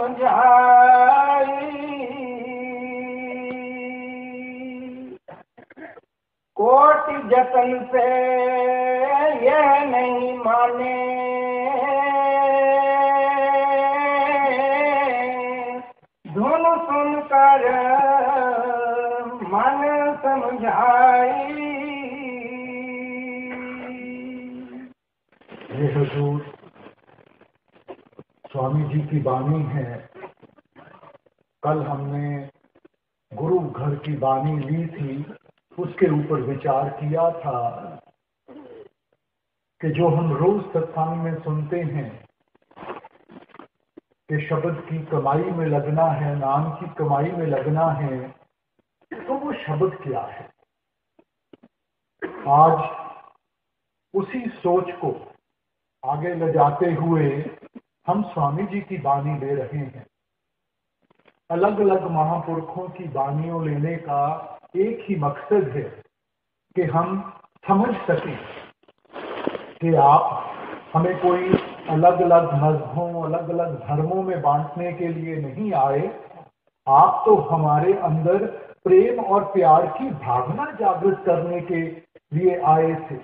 समझाई, कोटि जतन से यह नहीं माने, धुन सुनकर मन समझाई। ये हुजूर स्वामी जी की वाणी है। कल हमने गुरु घर की वाणी ली थी, उसके ऊपर विचार किया था कि जो हम रोज सत्संग में सुनते हैं कि शब्द की कमाई में लगना है, नाम की कमाई में लगना है, तो वो शब्द क्या है? आज उसी सोच को आगे ले जाते हुए हम स्वामी जी की वाणी ले रहे हैं। अलग अलग महापुरुषों की वाणियों लेने का एक ही मकसद है कि हम समझ सकें कि आप हमें कोई अलग अलग मजहबों, अलग अलग धर्मों में बांटने के लिए नहीं आए। आप तो हमारे अंदर प्रेम और प्यार की भावना जागृत करने के लिए आए थे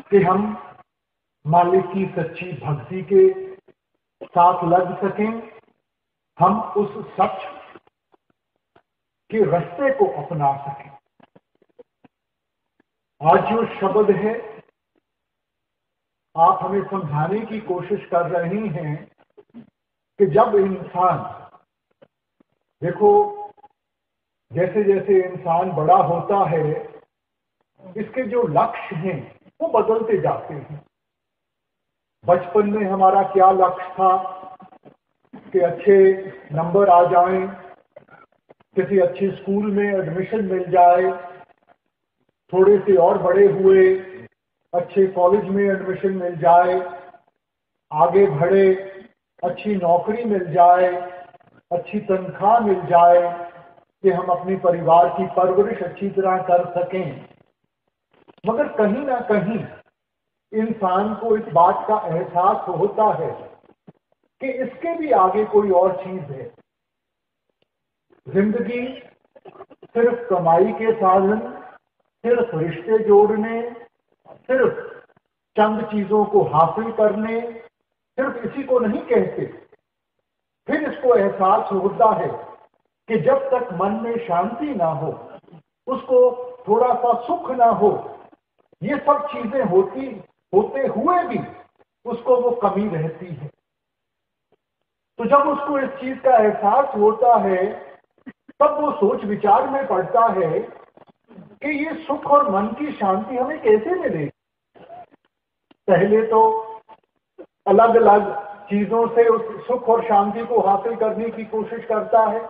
कि हम मालिक की सच्ची भक्ति के साथ लग सकें, हम उस सच के रास्ते को अपना सकें। आज जो शब्द है, आप हमें समझाने की कोशिश कर रहे हैं कि जब इंसान, देखो जैसे जैसे इंसान बड़ा होता है, इसके जो लक्ष्य हैं वो बदलते जाते हैं। बचपन में हमारा क्या लक्ष्य था कि अच्छे नंबर आ जाएं, किसी अच्छे स्कूल में एडमिशन मिल जाए, थोड़े से और बड़े हुए अच्छे कॉलेज में एडमिशन मिल जाए, आगे बढ़े अच्छी नौकरी मिल जाए, अच्छी तनख्वाह मिल जाए कि हम अपने परिवार की परवरिश अच्छी तरह कर सकें। मगर कहीं ना कहीं इंसान को इस बात का एहसास होता है कि इसके भी आगे कोई और चीज है। जिंदगी सिर्फ कमाई के साधन, सिर्फ रिश्ते जोड़ने, सिर्फ चंद चीजों को हासिल करने, सिर्फ इसी को नहीं कहते। फिर इसको एहसास होता है कि जब तक मन में शांति ना हो, उसको थोड़ा सा सुख ना हो, ये सब चीजें होते हुए भी उसको वो कमी रहती है। तो जब उसको इस चीज का एहसास होता है, तब वो सोच विचार में पड़ता है कि ये सुख और मन की शांति हमें कैसे मिलेगी। पहले तो अलग अलग चीजों से उस सुख और शांति को हासिल करने की कोशिश करता है।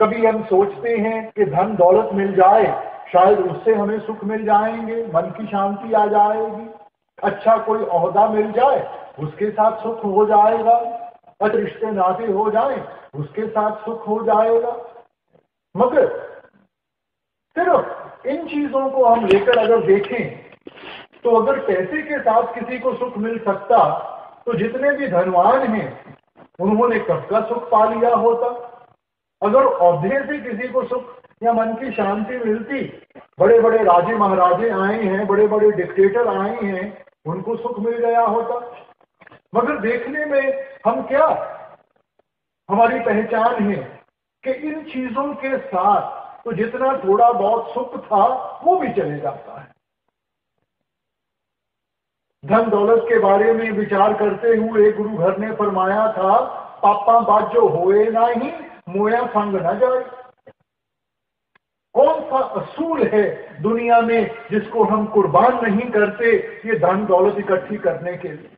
कभी हम सोचते हैं कि धन दौलत मिल जाए, शायद उससे हमें सुख मिल जाएंगे, मन की शांति आ जाएगी। अच्छा कोई ओहदा मिल जाए, उसके साथ सुख हो जाएगा। अच्छे रिश्ते नाते हो जाए, उसके साथ सुख हो जाएगा। मगर सिर्फ इन चीजों को हम लेकर अगर देखें, तो अगर पैसे के साथ किसी को सुख मिल सकता, तो जितने भी धनवान हैं उन्होंने कब का सुख पा लिया होता। अगर औहदे से किसी को सुख या मन की शांति मिलती, बड़े बड़े राजे महाराजे आए हैं, बड़े बड़े डिक्टेटर आए हैं, उनको सुख मिल गया होता। मगर देखने में हम क्या, हमारी पहचान है कि इन चीजों के साथ तो जितना थोड़ा बहुत सुख था वो भी चले जाता है। धन दौलत के बारे में विचार करते हुए गुरु घर ने फरमाया था, पापा बाजो होए नहीं, मोया संग न जाए। कौन सा असूल है दुनिया में जिसको हम कुर्बान नहीं करते ये धन दौलत इकट्ठी करने के लिए?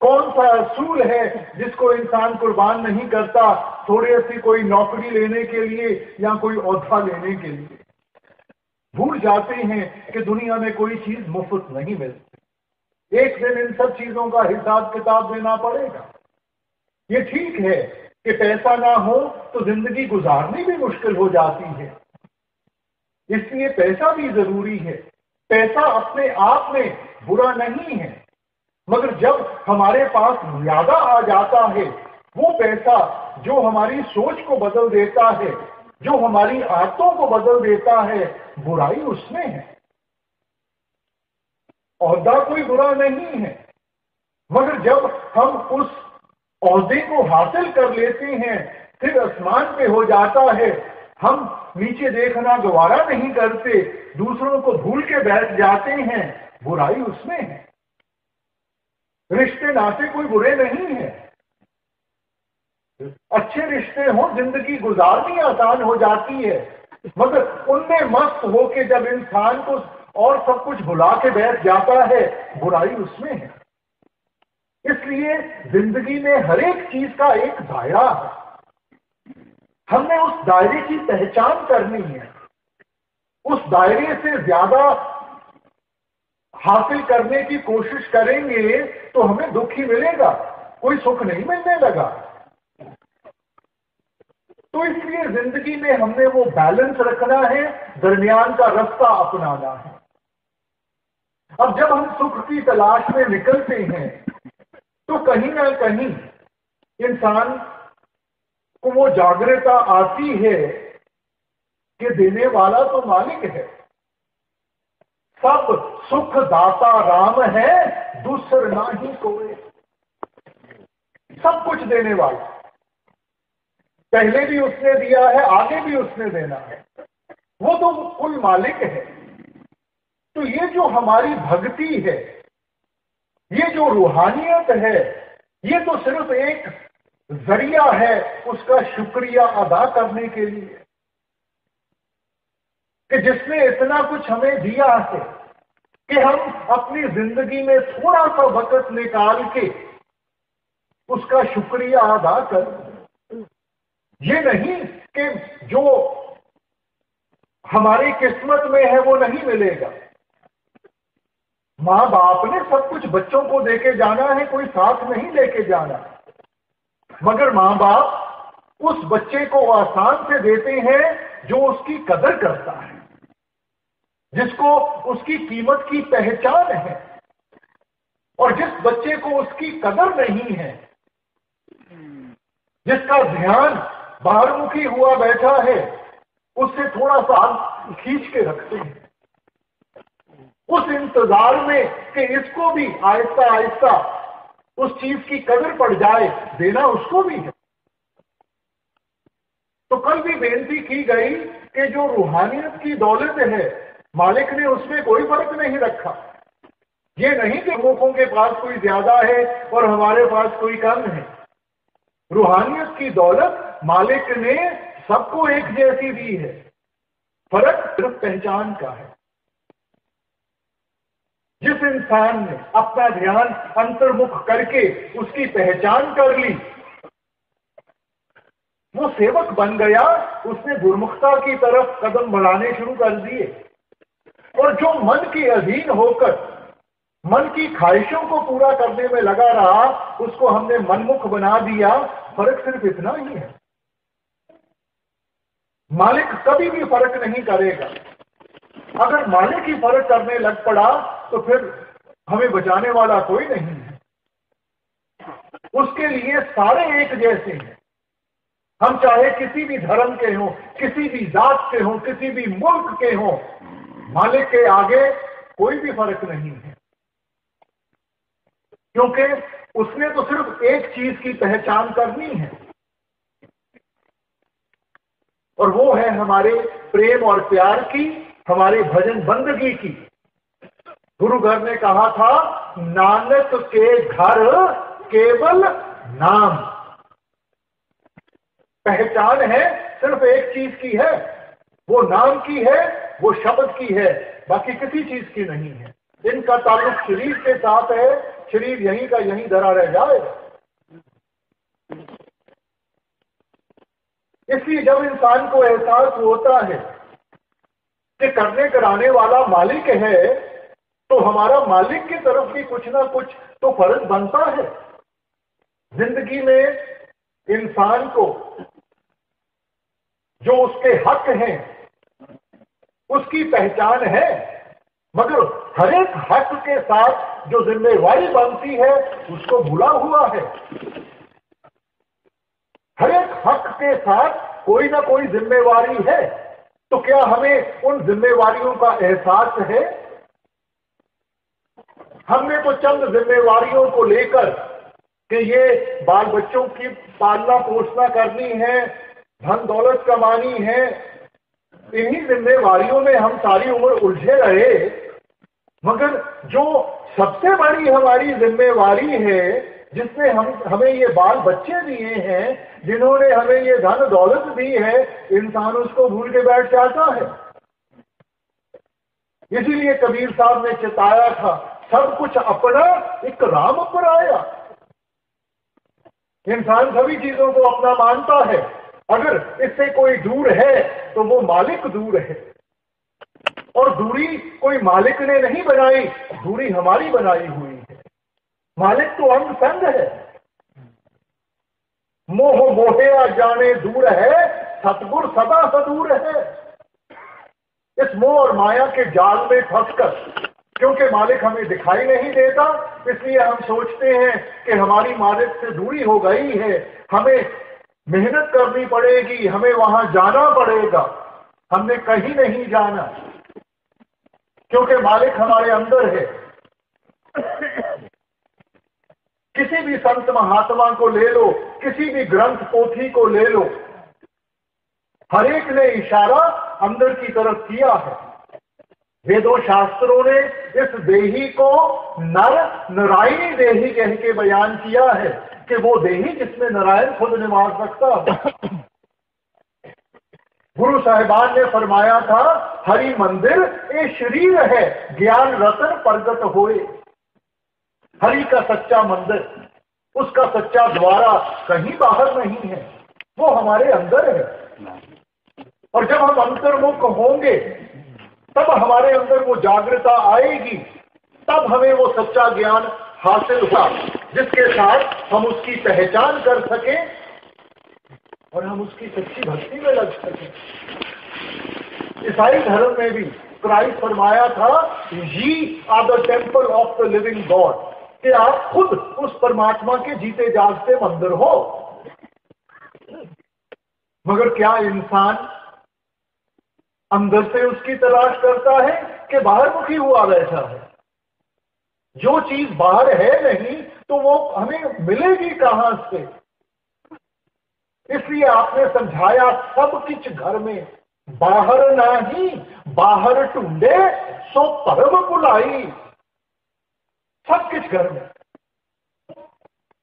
कौन सा असूल है जिसको इंसान कुर्बान नहीं करता थोड़ी सी कोई नौकरी लेने के लिए या कोई ओहदा लेने के लिए? भूल जाते हैं कि दुनिया में कोई चीज मुफ्त नहीं मिलती। एक दिन इन सब चीजों का हिसाब किताब देना पड़ेगा। ये ठीक है कि पैसा ना हो तो जिंदगी गुजारनी भी मुश्किल हो जाती है, इसलिए पैसा भी जरूरी है। पैसा अपने आप में बुरा नहीं है, मगर जब हमारे पास ज्यादा आ जाता है, वो पैसा जो हमारी सोच को बदल देता है, जो हमारी आदतों को बदल देता है, बुराई उसमें है। ओहदा कोई बुरा नहीं है, मगर जब हम उस ओहदे को हासिल कर लेते हैं, फिर आसमान पे हो जाता है, हम नीचे देखना गवारा नहीं करते, दूसरों को भूल के बैठ जाते हैं, बुराई उसमें है। रिश्ते नाते कोई बुरे नहीं है, अच्छे रिश्ते हो, जिंदगी गुजारनी आसान हो जाती है, मगर उनमें मस्त होके जब इंसान को और सब कुछ भुला के बैठ जाता है, बुराई उसमें है। इसलिए जिंदगी में हर एक चीज का एक दायरा है, हमने उस दायरे की पहचान करनी है। उस दायरे से ज्यादा हासिल करने की कोशिश करेंगे तो हमें दुख ही मिलेगा, कोई सुख नहीं मिलने लगा। तो इसलिए जिंदगी में हमने वो बैलेंस रखना है, दरमियान का रास्ता अपनाना है। अब जब हम सुख की तलाश में निकलते हैं तो कहीं ना कहीं इंसान को वो जागरूकता आती है कि देने वाला तो मालिक है, सब सुख दाता राम है, दूसर ना ही कोई। सब कुछ देने वाला, पहले भी उसने दिया है, आगे भी उसने देना है, वो तो कुल मालिक है। तो ये जो हमारी भक्ति है, ये जो रूहानियत है, ये तो सिर्फ एक जरिया है उसका शुक्रिया अदा करने के लिए कि जिसने इतना कुछ हमें दिया है कि हम अपनी जिंदगी में थोड़ा सा वक्त निकाल के उसका शुक्रिया अदा कर। ये नहीं कि जो हमारी किस्मत में है वो नहीं मिलेगा। मां बाप ने सब कुछ बच्चों को देके जाना है, कोई साथ नहीं लेके जाना, मगर मां बाप उस बच्चे को आसान से देते हैं जो उसकी कदर करता है, जिसको उसकी कीमत की पहचान है। और जिस बच्चे को उसकी कदर नहीं है, जिसका ध्यान बाहरमुखी हुआ बैठा है, उससे थोड़ा सा खींच के रखते हैं, उस इंतजार में कि इसको भी आहिस्ता आहिस्ता उस चीज की कदर पड़ जाए, देना उसको भी है। तो कल भी बेनती की गई कि जो रूहानियत की दौलत है, मालिक ने उसमें कोई फर्क नहीं रखा। ये नहीं कि लोगों के पास कोई ज्यादा है और हमारे पास कोई कम है। रूहानियत की दौलत मालिक ने सबको एक जैसी दी है, फर्क सिर्फ पहचान का है। जिस इंसान ने अपना ध्यान अंतर्मुख करके उसकी पहचान कर ली, वो सेवक बन गया, उसने गुरमुखता की तरफ कदम बढ़ाने शुरू कर दिए। और जो मन के अधीन होकर मन की ख्वाहिशों को पूरा करने में लगा रहा, उसको हमने मनमुख बना दिया। फर्क सिर्फ इतना ही है, मालिक कभी भी फर्क नहीं करेगा। अगर मालिक ही फर्क करने लग पड़ा तो फिर हमें बचाने वाला कोई नहीं है। उसके लिए सारे एक जैसे हैं, हम चाहे किसी भी धर्म के हों, किसी भी जात के हों, किसी भी मुल्क के हों, मालिक के आगे कोई भी फर्क नहीं है। क्योंकि उसने तो सिर्फ एक चीज की पहचान करनी है, और वो है हमारे प्रेम और प्यार की, हमारे भजन बंदगी की। गुरु घर ने कहा था, नानक के घर केवल नाम। पहचान है सिर्फ एक चीज की है, वो नाम की है, वो शब्द की है, बाकी किसी चीज की नहीं है। इनका ताल्लुक शरीर के साथ है, शरीर यहीं का यहीं धरा रह जाएगा। इसलिए जब इंसान को एहसास होता है कि करने कराने वाला मालिक है, तो हमारा मालिक की तरफ भी कुछ ना कुछ तो फर्ज बनता है। जिंदगी में इंसान को जो उसके हक हैं उसकी पहचान है, मगर हर एक हक के साथ जो जिम्मेवारी बनती है उसको भूला हुआ है। हर एक हक के साथ कोई ना कोई जिम्मेवारी है, तो क्या हमें उन जिम्मेवारियों का एहसास है? हमने तो चंद जिम्मेवारियों को लेकर कि ये बाल बच्चों की पालना पोषणा करनी है, धन दौलत कमानी है, इन्हीं जिम्मेवारियों में हम सारी उम्र उलझे रहे। मगर जो सबसे बड़ी हमारी जिम्मेवारी है, जिसने हमें ये बाल बच्चे दिए हैं, जिन्होंने हमें ये धन दौलत दी है, इंसान उसको भूल के बैठ जाता है। इसीलिए कबीर साहब ने चिताया था, सब कुछ अपना एक राम पर आया। इंसान सभी चीजों को अपना मानता है, अगर इससे कोई दूर है तो वो मालिक दूर है। और दूरी कोई मालिक ने नहीं बनाई, दूरी हमारी बनाई हुई है। मालिक तो अंग संग है। मोह मोहे जाने दूर है, सतगुर सदा सदूर है। इस मोह और माया के जाल में फंसकर, क्योंकि मालिक हमें दिखाई नहीं देता, इसलिए हम सोचते हैं कि हमारी मालिक से दूरी हो गई है, हमें मेहनत करनी पड़ेगी, हमें वहां जाना पड़ेगा। हमने कहीं नहीं जाना, क्योंकि मालिक हमारे अंदर है। किसी भी संत महात्मा को ले लो, किसी भी ग्रंथ पोथी को ले लो, हर एक ने इशारा अंदर की तरफ किया है। वेदों शास्त्रों ने इस देही को नर नारायणी देही कह के बयान किया है कि वो देही जिसमें नारायण खुद निवास सकता है। गुरु साहिबान ने फरमाया था, हरि मंदिर ये शरीर है, ज्ञान रतन प्रगट होए। हरि का सच्चा मंदिर, उसका सच्चा द्वारा कहीं बाहर नहीं है, वो हमारे अंदर है। और जब हम अंतर्मुख होंगे तब हमारे अंदर वो जागृता आएगी, तब हमें वो सच्चा ज्ञान हासिल हुआ जिसके साथ हम उसकी पहचान कर सकें और हम उसकी सच्ची भक्ति में लग सकें। ईसाई धर्म में भी क्राइस्ट फरमाया था, ye are the temple of the living God, कि आप खुद उस परमात्मा के जीते जागते मंदिर हो। मगर क्या इंसान अंदर से उसकी तलाश करता है कि बाहर मुखी हुआ बैठा है? जो चीज बाहर है नहीं तो वो हमें मिलेगी कहां से? इसलिए आपने समझाया, सब कुछ घर में, बाहर नहीं बाहर ढूंढे सो परम बुलाई। सब कुछ घर में,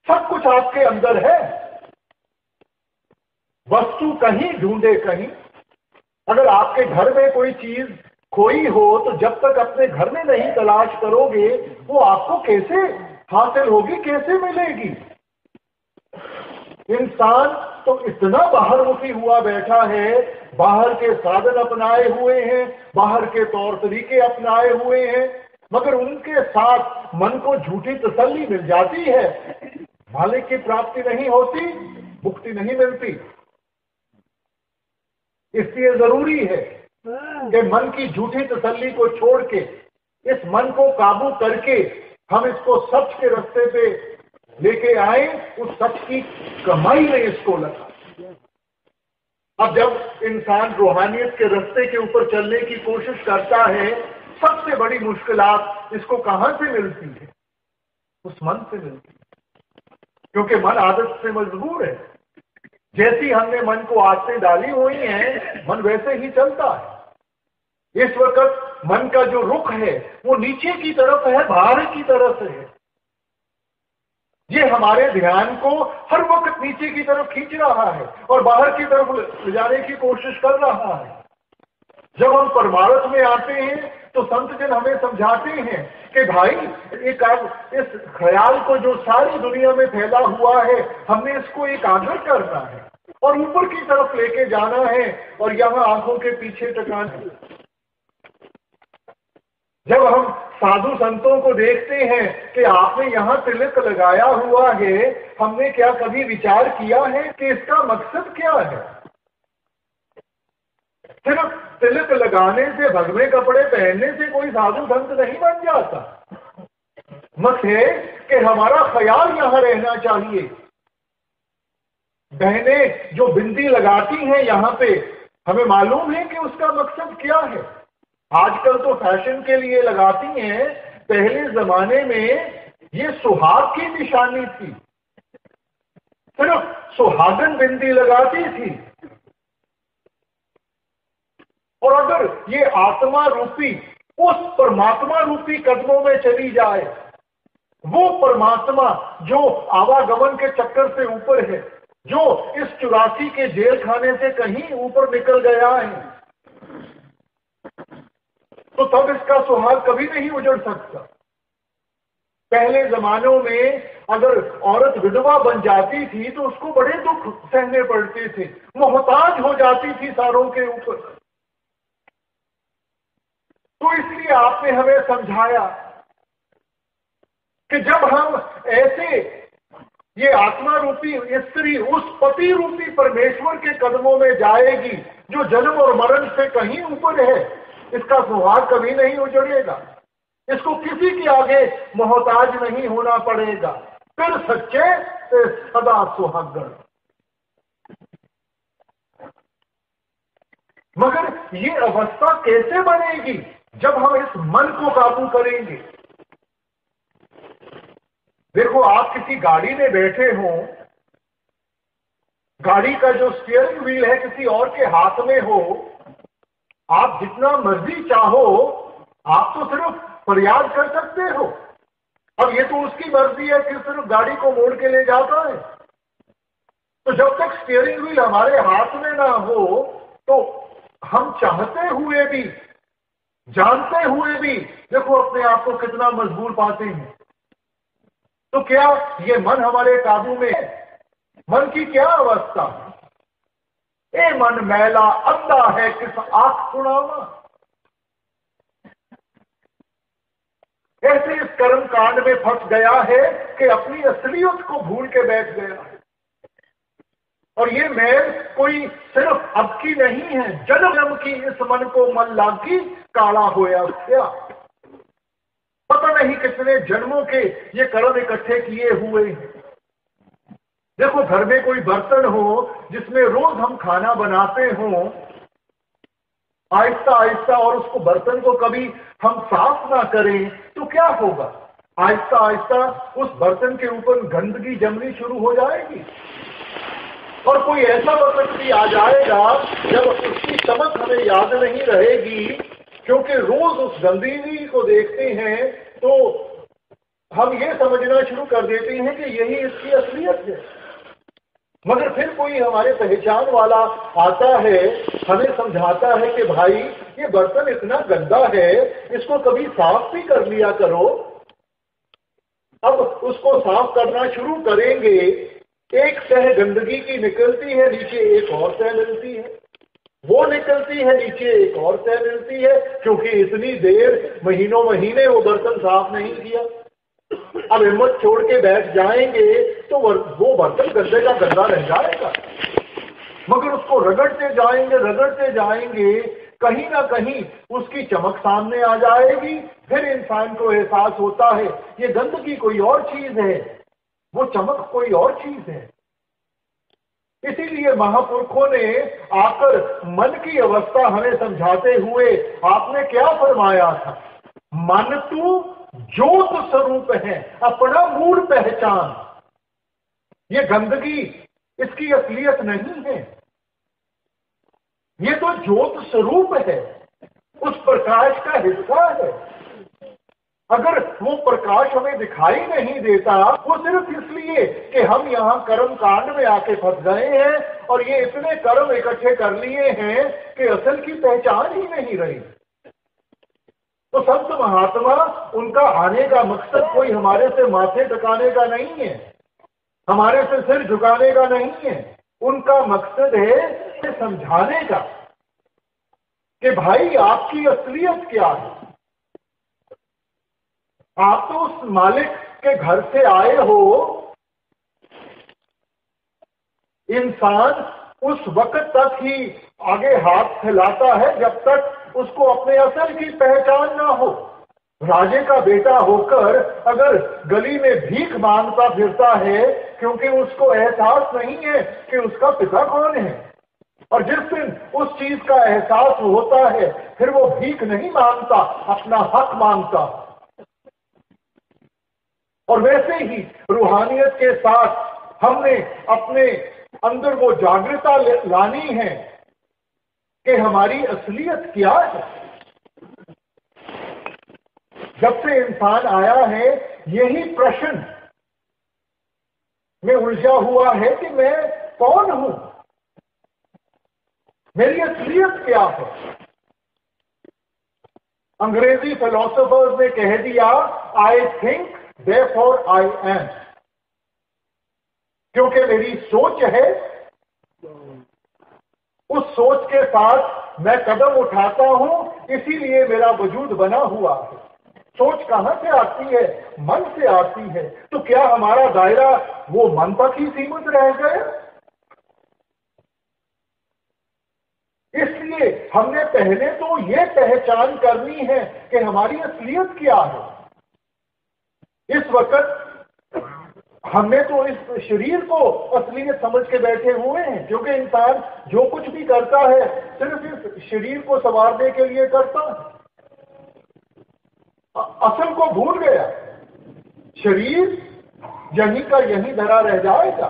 सब कुछ आपके अंदर है। वस्तु कहीं ढूंढे कहीं। अगर आपके घर में कोई चीज खोई हो तो जब तक अपने घर में नहीं तलाश करोगे वो आपको कैसे हासिल होगी, कैसे मिलेगी? इंसान तो इतना बाहरमुखी हुआ बैठा है, बाहर के साधन अपनाए हुए हैं, बाहर के तौर तरीके अपनाए हुए हैं, मगर उनके साथ मन को झूठी तसल्ली मिल जाती है, मालिक की प्राप्ति नहीं होती, मुक्ति नहीं मिलती। इसलिए जरूरी है कि मन की झूठी तसल्ली को छोड़ के, इस मन को काबू करके हम इसको सच के रास्ते पे लेके आए, उस सच की कमाई में इसको लगा। अब जब इंसान रूहानियत के रास्ते के ऊपर चलने की कोशिश करता है, सबसे बड़ी मुश्किलात इसको कहां से मिलती है? उस मन से मिलती है, क्योंकि मन आदत से मजबूर है। जैसी हमने मन को आदतें डाली हुई हैं, मन वैसे ही चलता है। इस वक्त मन का जो रुख है वो नीचे की तरफ है, बाहर की तरफ है। ये हमारे ध्यान को हर वक्त नीचे की तरफ खींच रहा है और बाहर की तरफ ले जाने की कोशिश कर रहा है। जब हम परमार्थ में आते हैं तो संत जन हमें समझाते हैं कि भाई इस ख्याल को जो सारी दुनिया में फैला हुआ है, हमने इसको एकाग्र करना है और ऊपर की तरफ लेके जाना है और यहाँ आंखों के पीछे टकाना है। जब हम साधु संतों को देखते हैं कि आपने यहाँ तिलक लगाया हुआ है, हमने क्या कभी विचार किया है कि इसका मकसद क्या है? सिर्फ तिलक लगाने से, भगवे कपड़े पहनने से कोई साधु संत नहीं बन जाता। मत है कि हमारा ख्याल यहां रहना चाहिए। बहनें जो बिंदी लगाती हैं यहां पे, हमें मालूम है कि उसका मकसद क्या है। आजकल तो फैशन के लिए लगाती हैं, पहले जमाने में ये सुहाग की निशानी थी, सिर्फ सुहागन बिंदी लगाती थी। और अगर ये आत्मा रूपी उस परमात्मा रूपी कदमों में चली जाए, वो परमात्मा जो आवागमन के चक्कर से ऊपर है, जो इस 84 के जेल खाने से कहीं ऊपर निकल गया है, तो तब इसका सुहाग कभी नहीं उजड़ सकता। पहले जमानों में अगर औरत विधवा बन जाती थी तो उसको बड़े दुख सहने पड़ते थे, मोहताज हो जाती थी सारों के ऊपर। तो इसलिए आपने हमें समझाया कि जब हम ऐसे ये आत्मा रूपी स्त्री उस पति रूपी परमेश्वर के कदमों में जाएगी जो जन्म और मरण से कहीं ऊपर है, इसका सुहाग कभी नहीं उजड़ेगा। इसको किसी के आगे मोहताज नहीं होना पड़ेगा। फिर सच्चे सदा सुहागण। मगर ये अवस्था कैसे बनेगी? जब हम इस मन को काबू करेंगे। देखो, आप किसी गाड़ी में बैठे हो, गाड़ी का जो स्टीयरिंग व्हील है किसी और के हाथ में हो, आप जितना मर्जी चाहो आप तो सिर्फ फरियाद कर सकते हो। अब ये तो उसकी मर्जी है कि सिर्फ गाड़ी को मोड़ के ले जाता है। तो जब तक स्टीयरिंग व्हील हमारे हाथ में ना हो तो हम चाहते हुए भी, जानते हुए भी, देखो अपने आप को कितना मजबूर पाते हैं। तो क्या ये मन हमारे काबू में है? मन की क्या अवस्था है? ए मन मैला अंधा है किस आंख सुनावा। ऐसे इस कर्म कांड में फंस गया है कि अपनी असलियत को भूल के बैठ गया है। और ये मैल कोई सिर्फ अब की नहीं है, जन्म जन्म की इस मन को मन लागी काला होया क्या। पता नहीं कितने जन्मों के ये कर्म इकट्ठे किए हुए हैं। देखो, घर में कोई बर्तन हो जिसमें रोज हम खाना बनाते हो, आहिस्ता आहिस्ता, और उसको बर्तन को कभी हम साफ ना करें तो क्या होगा? आहिस्ता आहिस्ता उस बर्तन के ऊपर गंदगी जमनी शुरू हो जाएगी। और कोई ऐसा वक्त भी आ जाएगा जब उसकी चमक हमें याद नहीं रहेगी, क्योंकि रोज उस गंदगी को देखते हैं तो हम ये समझना शुरू कर देते हैं कि यही इसकी असलियत है। मगर फिर कोई हमारे पहचान वाला आता है, हमें समझाता है कि भाई ये बर्तन इतना गंदा है, इसको कभी साफ भी कर लिया करो। अब उसको साफ करना शुरू करेंगे, एक तह गंदगी की निकलती है, नीचे एक और तह मिलती है, वो निकलती है, नीचे एक और तह मिलती है, क्योंकि इतनी देर महीनों महीने वो बर्तन साफ नहीं किया। अब हिम्मत छोड़ के बैठ जाएंगे तो वो बर्तन गंदे का गंदा रह जाएगा। मगर उसको रगड़ते जाएंगे, कहीं ना कहीं उसकी चमक सामने आ जाएगी। फिर इंसान को एहसास होता है ये गंदगी कोई और चीज है, वो चमक कोई और चीज है। इसीलिए महापुरुषों ने आकर मन की अवस्था हमें समझाते हुए आपने क्या फरमाया था? मन तू ज्योत स्वरूप है, अपना मूल पहचान। ये गंदगी इसकी असलियत नहीं है, ये तो ज्योत स्वरूप है, उस प्रकाश का हिस्सा है। अगर वो प्रकाश हमें दिखाई नहीं देता, वो सिर्फ इसलिए कि हम यहां कर्म कांड में आके फंस गए हैं और ये इतने कर्म इकट्ठे कर लिए हैं कि असल की पहचान ही नहीं रही। तो संत महात्मा, उनका आने का मकसद कोई हमारे से माथे टिकाने का नहीं है, हमारे से सिर झुकाने का नहीं है। उनका मकसद है समझाने का कि भाई आपकी असलियत क्या है। आप तो उस मालिक के घर से आए हो। इंसान उस वक्त तक ही आगे हाथ फैलाता है जब तक उसको अपने असल की पहचान ना हो। राजे का बेटा होकर अगर गली में भीख मांगता फिरता है क्योंकि उसको एहसास नहीं है कि उसका पिता कौन है, और जिस दिन उस चीज का एहसास होता है फिर वो भीख नहीं मांगता, अपना हक मांगता। और वैसे ही रूहानियत के साथ हमने अपने अंदर वो जागृता लानी है कि हमारी असलियत क्या है। जब से इंसान आया है यही प्रश्न में उलझा हुआ है कि मैं कौन हूं, मेरी असलियत क्या है। अंग्रेजी फिलोसोफर्स ने कह दिया, I think therefore I am. क्योंकि मेरी सोच है, उस सोच के साथ मैं कदम उठाता हूं, इसीलिए मेरा वजूद बना हुआ है। सोच कहां से आती है? मन से आती है। तो क्या हमारा दायरा वो मन तक ही सीमित रह गया? इसलिए हमने पहले तो ये पहचान करनी है कि हमारी असलियत क्या है। इस वक्त हमने तो इस शरीर को असलियत समझ के बैठे हुए हैं, क्योंकि इंसान जो कुछ भी करता है सिर्फ इस शरीर को संवारने के लिए करता है, असल को भूल गया। शरीर यहीं का यहीं धरा रह जाएगा।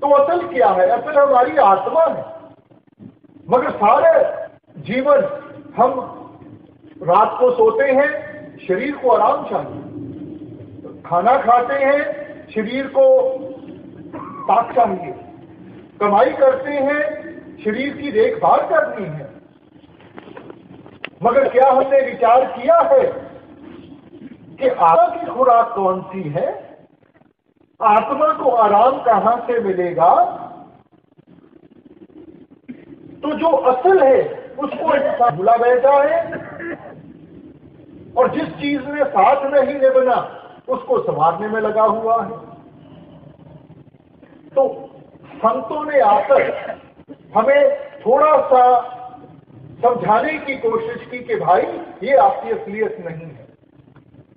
तो असल क्या है? असल हमारी आत्मा है। मगर सारे जीवन हम रात को सोते हैं, शरीर को आराम चाहिए, खाना खाते हैं, शरीर को ताकत चाहिए, कमाई करते हैं, शरीर की देखभाल करनी है। मगर क्या हमने विचार किया है कि आत्मा की खुराक कौन सी है? आत्मा को आराम कहां से मिलेगा? तो जो असल है उसको इंसान भुला बैठा है, और जिस चीज में साथ नहीं निभना उसको संवारने में लगा हुआ है। तो संतों ने आकर हमें थोड़ा सा समझाने की कोशिश की कि भाई ये आपकी असलियत नहीं है।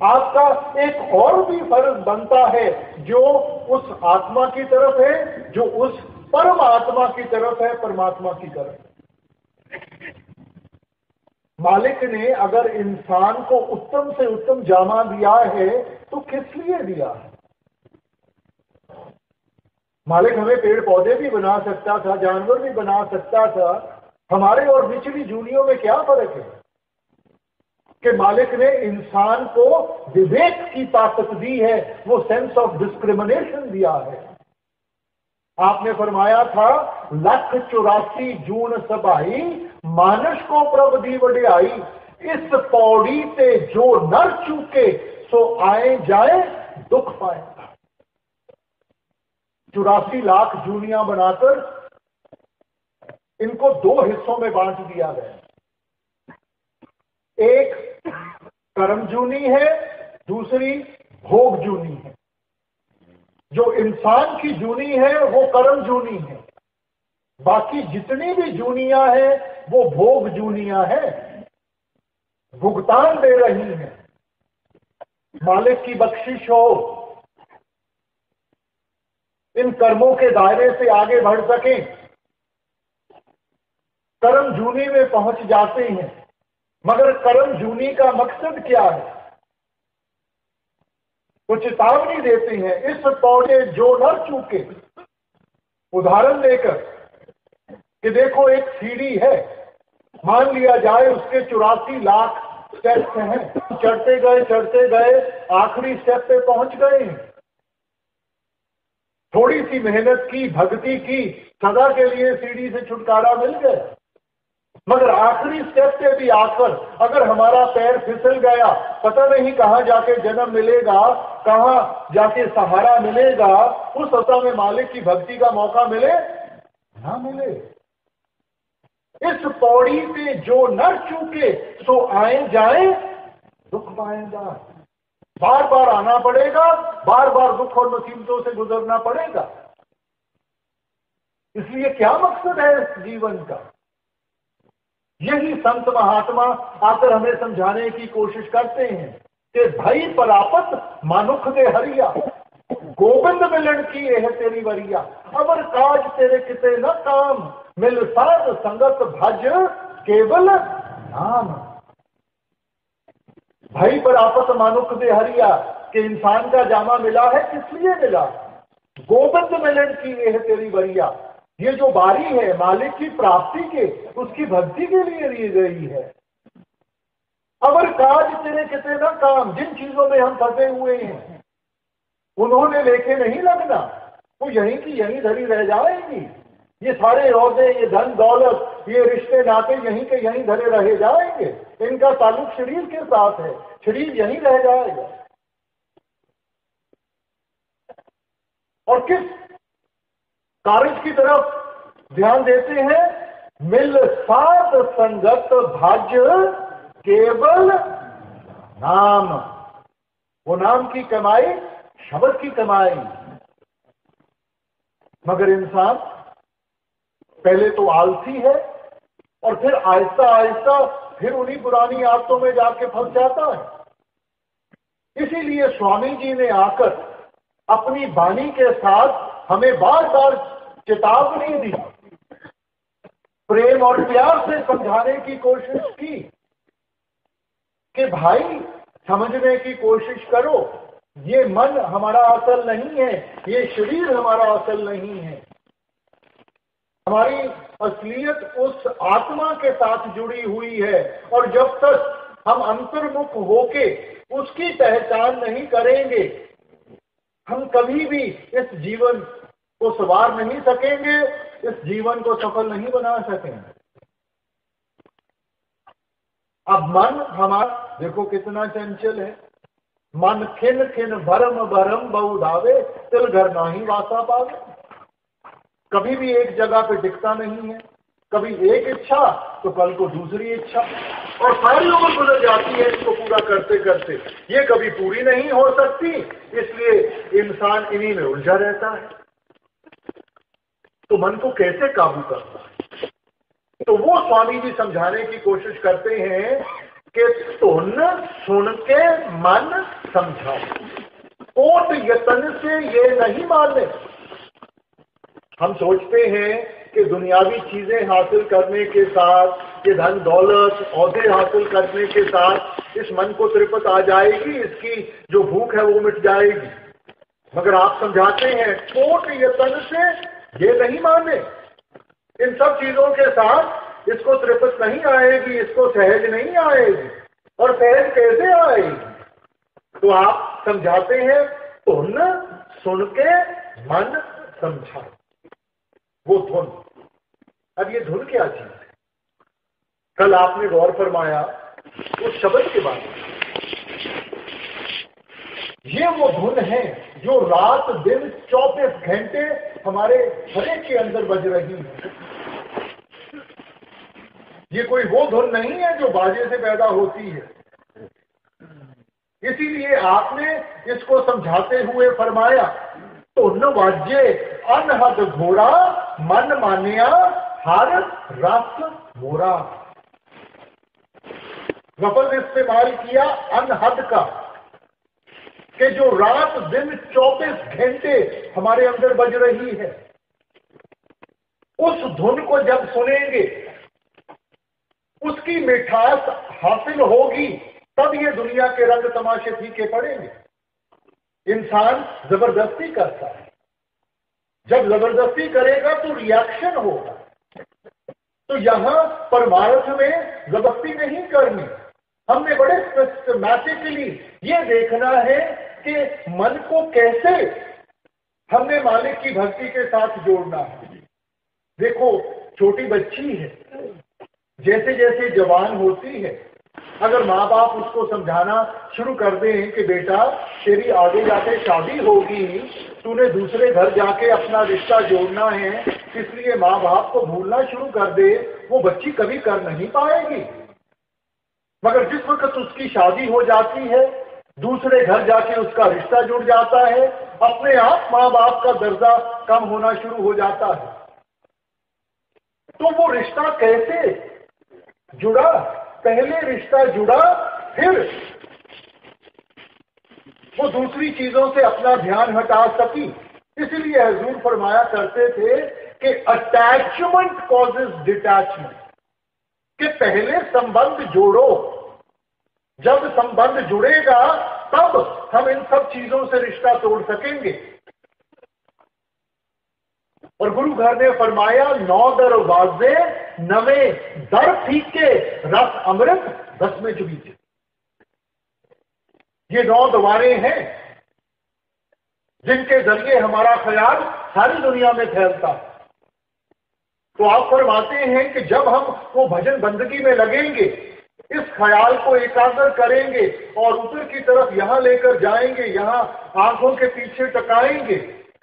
आपका एक और भी फर्ज बनता है जो उस आत्मा की तरफ है, जो उस परम आत्मा की तरफ है, परमात्मा की तरफ। मालिक ने अगर इंसान को उत्तम से उत्तम जामा दिया है तो किस लिए दिया है? मालिक हमें पेड़ पौधे भी बना सकता था, जानवर भी बना सकता था। हमारे और निचली जूनियों में क्या फर्क है कि मालिक ने इंसान को विवेक की ताकत दी है, वो सेंस ऑफ डिस्क्रिमिनेशन दिया है। आपने फरमाया था, 184 जून सबाई मानस को प्रभ दी वडियाई, इस पौड़ी से जो नर चूके सो आए जाए दुख पाए। 84 लाख जूनियां बनाकर इनको 2 हिस्सों में बांट दिया गया। एक कर्म जूनी है, दूसरी भोग जूनी है। जो इंसान की जूनी है वो कर्म जूनी है, बाकी जितनी भी जूनियां हैं वो भोग जूनियां हैं, भुगतान दे रही हैं। मालिक की बख्शिश हो, इन कर्मों के दायरे से आगे बढ़ सकें, कर्म जूनी में पहुंच जाते हैं। मगर कर्म जूनी का मकसद क्या है? वो चेतावनी देते हैं, इस पौधे जो न चूके। उदाहरण देकर कि देखो एक सीढ़ी है, मान लिया जाए उसके 84 लाख स्टेप्स हैं, चढ़ते गए आखिरी स्टेप पे पहुंच गए। थोड़ी सी मेहनत की, भक्ति की, सदा के लिए सीढ़ी से छुटकारा मिल गया। मगर आखिरी स्टेप पे भी आकर अगर हमारा पैर फिसल गया, पता नहीं कहां जाके जन्म मिलेगा, कहां जाके सहारा मिलेगा, उस अवस्था में मालिक की भक्ति का मौका मिले ना मिले। इस पौड़ी पे जो न चूके सो आए जाए दुख पाएगा। बार बार आना पड़ेगा, बार बार दुख और मुसीबतों से गुजरना पड़ेगा। इसलिए क्या मकसद है इस जीवन का? यही संत महात्मा आकर हमें समझाने की कोशिश करते हैं कि भाई परापत मानुख दे हरिया, गोविंद मिलन की यह तेरी वरिया, अवर काज तेरे किते न काम, मिल साध संगत भज केवल नाम। भाई परापत मानुख दे हरिया कि इंसान का जामा मिला है, किस लिए मिला? गोविंद मिलन की यह तेरी वरिया, ये जो बारी है मालिक की प्राप्ति के, उसकी भक्ति के लिए ली गई है। अवर काज तेरे किते ना काम, जिन चीजों में हम फंसे हुए हैं उन्होंने लेके नहीं लगना, वो यहीं की यहीं धरी रह जाएंगी। ये सारे औहदे, ये धन दौलत, ये रिश्ते नाते यहीं के यहीं धरे रह जाएंगे। इनका ताल्लुक शरीर के साथ है, शरीर यहीं रह जाएगा। और किस कार्य की तरफ ध्यान देते हैं? मिल साध संगत भज केवल नाम। वो नाम की कमाई, शब्द की कमाई। मगर इंसान पहले तो आलसी है और फिर आहिस्ता आहिस्ता फिर उन्हीं पुरानी आदतों में जाके फंस जाता है। इसीलिए स्वामी जी ने आकर अपनी वाणी के साथ हमें बार बार चेतावनी दी, प्रेम और प्यार से समझाने की कोशिश की कि भाई समझने की कोशिश करो, ये मन हमारा असल नहीं है, ये शरीर हमारा असल नहीं है। हमारी असलियत उस आत्मा के साथ जुड़ी हुई है, और जब तक हम अंतर्मुख होके उसकी पहचान नहीं करेंगे, हम कभी भी इस जीवन को संवार नहीं सकेंगे, इस जीवन को सफल नहीं बना सकेंगे। अब मन हमारा देखो कितना चंचल है। मन खिन खिन भरम भरम बहुधावे, तिल घर नाही वासा पावे। कभी भी एक जगह पे टिकता नहीं है, कभी एक इच्छा तो कल को दूसरी इच्छा, और सारी उम्र गुजर जाती है इसको पूरा करते करते। ये कभी पूरी नहीं हो सकती, इसलिए इंसान इन्हीं में उलझा रहता है। तो मन को कैसे काबू करना है? तो वो स्वामी जी समझाने की कोशिश करते हैं कि तुन सुन के मन समझाओ, कोट यतन से ये नहीं माने। हम सोचते हैं कि दुनियावी चीजें हासिल करने के साथ, ये धन दौलत औहदे हासिल करने के साथ इस मन को तृप्त आ जाएगी, इसकी जो भूख है वो मिट जाएगी। मगर आप समझाते हैं कोट यतन से ये नहीं माने, इन सब चीजों के साथ इसको तृप्त नहीं आएगी, इसको सहज नहीं आएगी। और सहज कैसे आएगी? तो आप समझाते हैं तुन सुन के मन समझा, वो धुन। अब ये धुन क्या चीज है? कल आपने गौर फरमाया उस शब्द के बारे में। ये वो धुन है जो रात दिन 24 घंटे हमारे हरेक के अंदर बज रही है। ये कोई वो धुन नहीं है जो बाजे से पैदा होती है। इसीलिए आपने इसको समझाते हुए फरमाया तुन वाजे अनहद घोड़ा, मन मानिया हर रस मोरा। लफ्ज इस्तेमाल किया अनहद का, कि जो रात दिन 24 घंटे हमारे अंदर बज रही है, उस धुन को जब सुनेंगे, उसकी मिठास हासिल होगी, तब ये दुनिया के रंग तमाशे फीके पड़ेंगे। इंसान जबरदस्ती करता है, जब जबरदस्ती करेगा तो रिएक्शन होगा। तो यहां परमार्थ में जबरदस्ती नहीं करनी, हमने बड़े सिस्टमैटिकली ये देखना है कि मन को कैसे हमने मालिक की भक्ति के साथ जोड़ना है। देखो छोटी बच्ची है, जैसे जैसे जवान होती है, अगर माँ बाप उसको समझाना शुरू कर दें कि बेटा तेरी आगे जाके शादी होगी, तूने दूसरे घर जाके अपना रिश्ता जोड़ना है, इसलिए माँ बाप को भूलना शुरू कर दे, वो बच्ची कभी कर नहीं पाएगी। मगर जिस वक्त उसकी शादी हो जाती है, दूसरे घर जाके उसका रिश्ता जुड़ जाता है, अपने आप माँ बाप का दर्जा कम होना शुरू हो जाता है। तो वो रिश्ता कैसे जुड़ा? पहले रिश्ता जुड़ा, फिर वो दूसरी चीजों से अपना ध्यान हटा सकी। इसीलिए हुजूर फरमाया करते थे कि अटैचमेंट कॉजेज डिटैचमेंट, कि पहले संबंध जोड़ो, जब संबंध जुड़ेगा तब हम इन सब चीजों से रिश्ता तोड़ सकेंगे। और गुरु घर ने फरमाया 9 दरवाजे नवे दर फीके, रस अमृत 10 में चुबीचे। ये 9 द्वारें हैं जिनके जरिए हमारा ख्याल सारी दुनिया में फैलता है। तो आप फरमाते हैं कि जब हम वो भजन बंदगी में लगेंगे, इस ख्याल को एकाग्र करेंगे और ऊपर की तरफ यहां लेकर जाएंगे, यहां आंखों के पीछे टकाएंगे,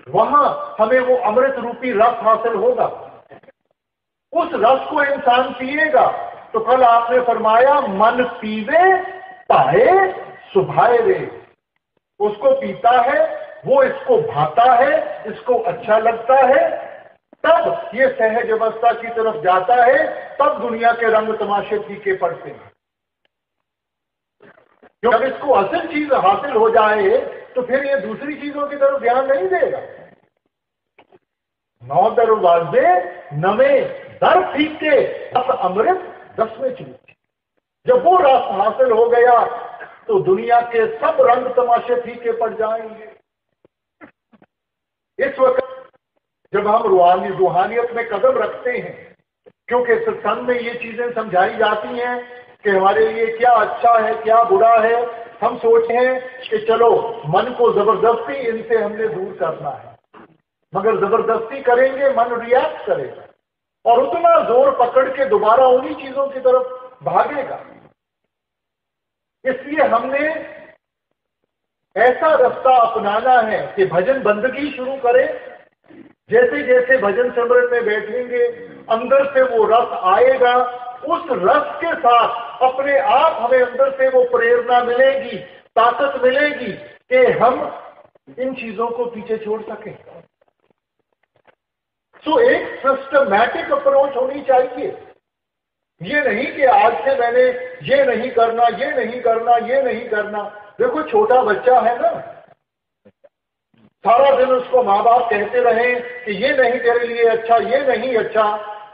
वहां हमें वो अमृत रूपी रस हासिल होगा। उस रस को इंसान पिएगा तो कल आपने फरमाया मन पीवे पाए सुभाए रे, उसको पीता है, वो इसको भाता है, इसको अच्छा लगता है, तब ये सहज अवस्था की तरफ जाता है, तब दुनिया के रंग तमाशे फीके पड़ते हैं। जब इसको असल चीज हासिल हो जाए तो फिर ये दूसरी चीजों की तरफ ध्यान नहीं देगा। 9 दरवाजे नवे दर फीके, रस अमृत 10 में चुबीचे। जब वो रस हासिल हो गया तो दुनिया के सब रंग तमाशे फीके पड़ जाएंगे। इस वक्त जब हम रूहानियत में कदम रखते हैं, क्योंकि सत्संग में ये चीजें समझाई जाती हैं कि हमारे लिए क्या अच्छा है क्या बुरा है, हम सोचते हैं कि चलो मन को जबरदस्ती इनसे हमने दूर करना है, मगर जबरदस्ती करेंगे मन रिएक्ट करेगा और उतना जोर पकड़ के दोबारा उन्हीं चीजों की तरफ भागेगा। इसलिए हमने ऐसा रास्ता अपनाना है कि भजन बंदगी शुरू करें। जैसे जैसे भजन सिमरन में बैठेंगे, अंदर से वो रस आएगा, उस रस के साथ अपने आप हमें अंदर से वो प्रेरणा मिलेगी, ताकत मिलेगी कि हम इन चीजों को पीछे छोड़ सकें। तो एक सिस्टमैटिक अप्रोच होनी चाहिए। ये नहीं कि आज से मैंने ये नहीं करना, ये नहीं करना, ये नहीं करना। देखो छोटा बच्चा है ना, सारा दिन उसको माँ बाप कहते रहे कि ये नहीं तेरे लिए अच्छा, ये नहीं अच्छा,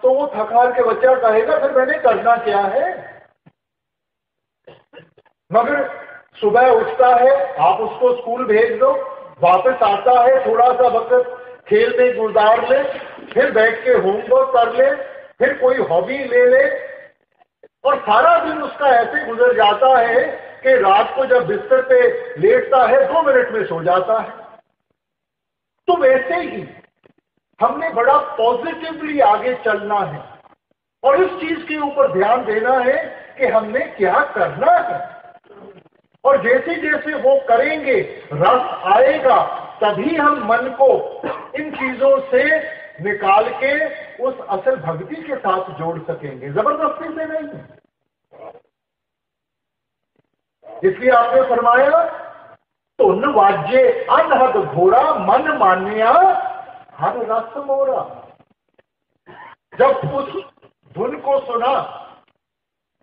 तो वो थक हार के बच्चा कहेगा फिर मैंने करना क्या है। मगर सुबह उठता है, आप उसको स्कूल भेज दो, वापस आता है, थोड़ा सा वक्त खेल में गुजार ले, फिर बैठ के होमवर्क कर ले, फिर कोई हॉबी ले ले, और सारा दिन उसका ऐसे गुजर जाता है कि रात को जब बिस्तर पे लेटता है 2 मिनट में सो जाता है। तो वैसे ही हमने बड़ा पॉजिटिवली आगे चलना है और इस चीज के ऊपर ध्यान देना है कि हमने क्या करना है। और जैसे जैसे वो करेंगे रस आएगा, तभी हम मन को इन चीजों से निकाल के उस असल भक्ति के साथ जोड़ सकेंगे, जबरदस्ती से नहीं। इसलिए आपने फरमाया धुन वाजे अनहद घोड़ा मन मान्या हर रस मोरा। जब उस धुन को सुना,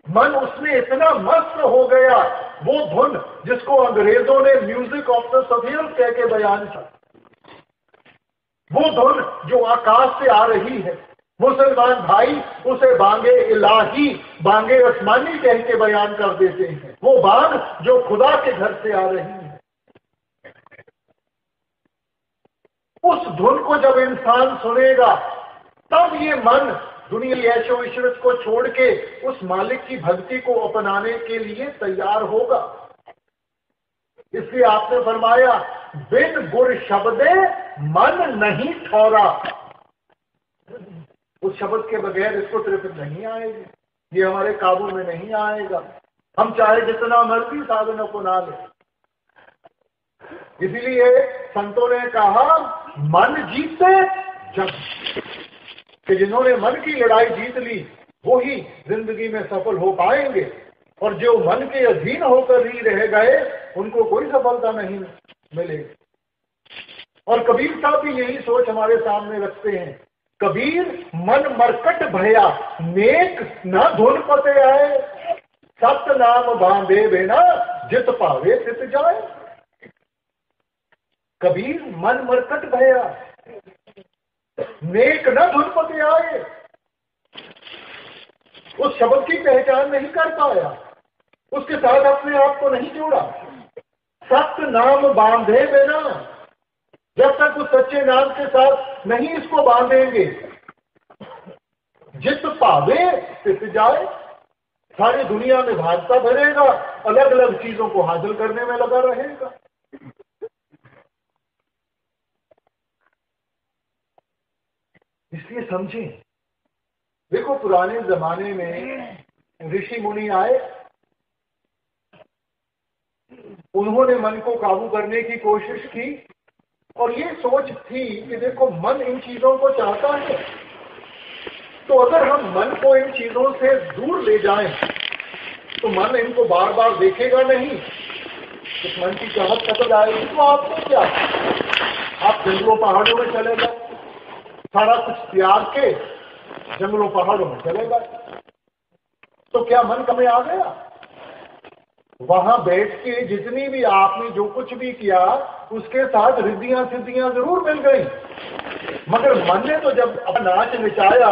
मन उसमें इतना मस्त हो गया, वो धुन जिसको अंग्रेजों ने म्यूजिक ऑफ द सफियर्स कह के बयान किया, वो धुन जो आकाश से आ रही है, मुसलमान भाई उसे बांगे इलाही, बांगे आसमानी कह के बयान कर देते हैं। वो बांग जो खुदा के घर से आ रही है, उस धुन को जब इंसान सुनेगा तब ये मन दुनिया ऐशो इशरत को छोड़ के उस मालिक की भक्ति को अपनाने के लिए तैयार होगा। इसलिए आपने फरमाया बिन गुर शब्दे मन नहीं ठौरा। उस शब्द के बगैर इसको तृप्ति नहीं आएगी, ये हमारे काबू में नहीं आएगा, हम चाहे जितना मर्जी साधन अपना ले। इसीलिए संतों ने कहा मन जीते जब, कि जिन्होंने मन की लड़ाई जीत ली वो ही जिंदगी में सफल हो पाएंगे, और जो मन के अधीन होकर ही रह गए उनको कोई सफलता नहीं मिलेगी। और कबीर साहब भी यही सोच हमारे सामने रखते हैं। कबीर मन मरकट भया, नेक न धुन पते आए, सत नाम बांधे बिना जित पावे तित जाए। कबीर मन मरकट भया, नेक न धुन पते आए, उस शब्द की पहचान नहीं कर पाया, उसके साथ अपने आप को नहीं जोड़ा। सत्य नाम बांधे बिना, जब तक उस सच्चे नाम के साथ नहीं इसको बांधेंगे, जित पावे तित जाए, सारी दुनिया में भागता भरेगा, अलग अलग चीजों को हासिल करने में लगा रहेगा। इसलिए समझें, देखो पुराने जमाने में ऋषि मुनि आए, उन्होंने मन को काबू करने की कोशिश की और ये सोच थी कि देखो मन इन चीजों को चाहता है, तो अगर हम मन को इन चीजों से दूर ले जाएं तो मन इनको बार बार देखेगा नहीं, इस मन की चाहत खत्म जाएगी। तो आपको क्या, आप जंगलों पहाड़ों में चले गए, सारा कुछ त्याग के जंगलों पहाड़ों में चले गए, तो क्या मन कम आ गया? वहां बैठ के जितनी भी आपने जो कुछ भी किया उसके साथ रिद्धियां सिद्धियां जरूर मिल गई, मगर मन ने तो जब अपना नाच नचाया,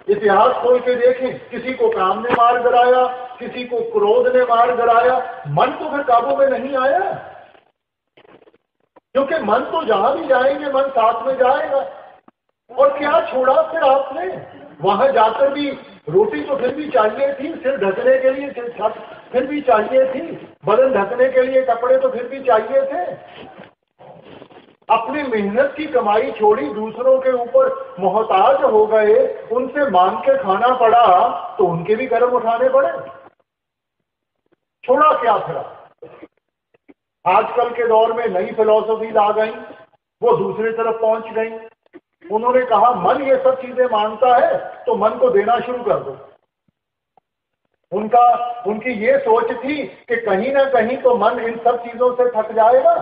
इतिहास खोल के देखें, किसी को काम ने मार गिराया, किसी को क्रोध ने मार गिराया, मन तो फिर काबू में नहीं आया, क्योंकि मन तो जहां भी जाएंगे मन साथ में जाएगा। और क्या छोड़ा फिर आपने? वहां जाकर भी रोटी तो फिर भी चाहिए थी, सिर ढकने के लिए छत फिर भी चाहिए थी, बदन ढकने के लिए कपड़े तो फिर भी चाहिए थे। अपनी मेहनत की कमाई छोड़ी, दूसरों के ऊपर मोहताज हो गए, उनसे मांग के खाना पड़ा तो उनके भी कर्म उठाने पड़े। छोड़ा क्या फिर? आजकल के दौर में नई फिलॉसफीज आ गई, वो दूसरी तरफ पहुंच गई। उन्होंने कहा मन ये सब चीजें मांगता है तो मन को देना शुरू कर दो। उनकी ये सोच थी कि कहीं ना कहीं तो मन इन सब चीजों से थक जाएगा।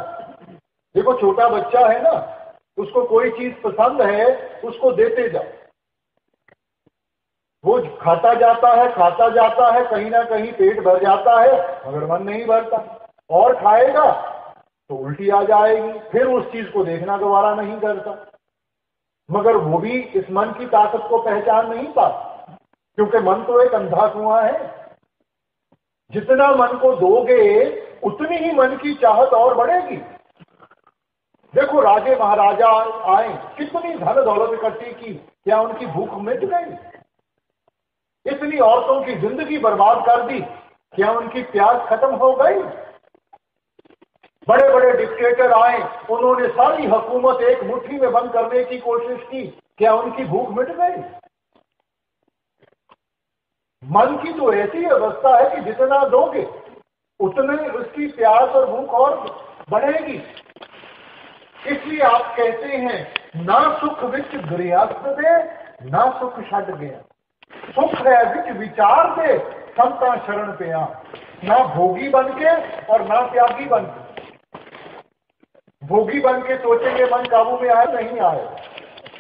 देखो छोटा बच्चा है ना, उसको कोई चीज पसंद है, उसको देते जाओ, वो खाता जाता है, कहीं ना कहीं पेट भर जाता है, मगर मन नहीं भरता, और खाएगा तो उल्टी आ जाएगी, फिर उस चीज को देखना दोबारा नहीं करता। मगर वो भी इस मन की ताकत को पहचान नहीं पाता, क्योंकि मन तो एक अंधा कुआं है। जितना मन को दोगे उतनी ही मन की चाहत और बढ़ेगी। देखो राजे महाराजा आए, कितनी धन दौलत इकट्ठी की, क्या उनकी भूख मिट गई? इतनी औरतों की जिंदगी बर्बाद कर दी, क्या उनकी प्यास खत्म हो गई? बड़े बड़े डिक्टेटर आए, उन्होंने सारी हुकूमत एक मुट्ठी में बंद करने की कोशिश की, क्या उनकी भूख मिट गई? मन की तो ऐसी अवस्था है कि जितना दोगे उतने उसकी प्यास और भूख और बढ़ेगी। इसलिए आप कहते हैं ना सुख विच गृहस्थ दे, ना सुख छड़ गया, सुख है विच विचार दे, संता शरण पे आ। ना भोगी बन के और ना त्यागी बन के। भोगी बन के सोचेंगे मन काबू में आए, नहीं आएगा।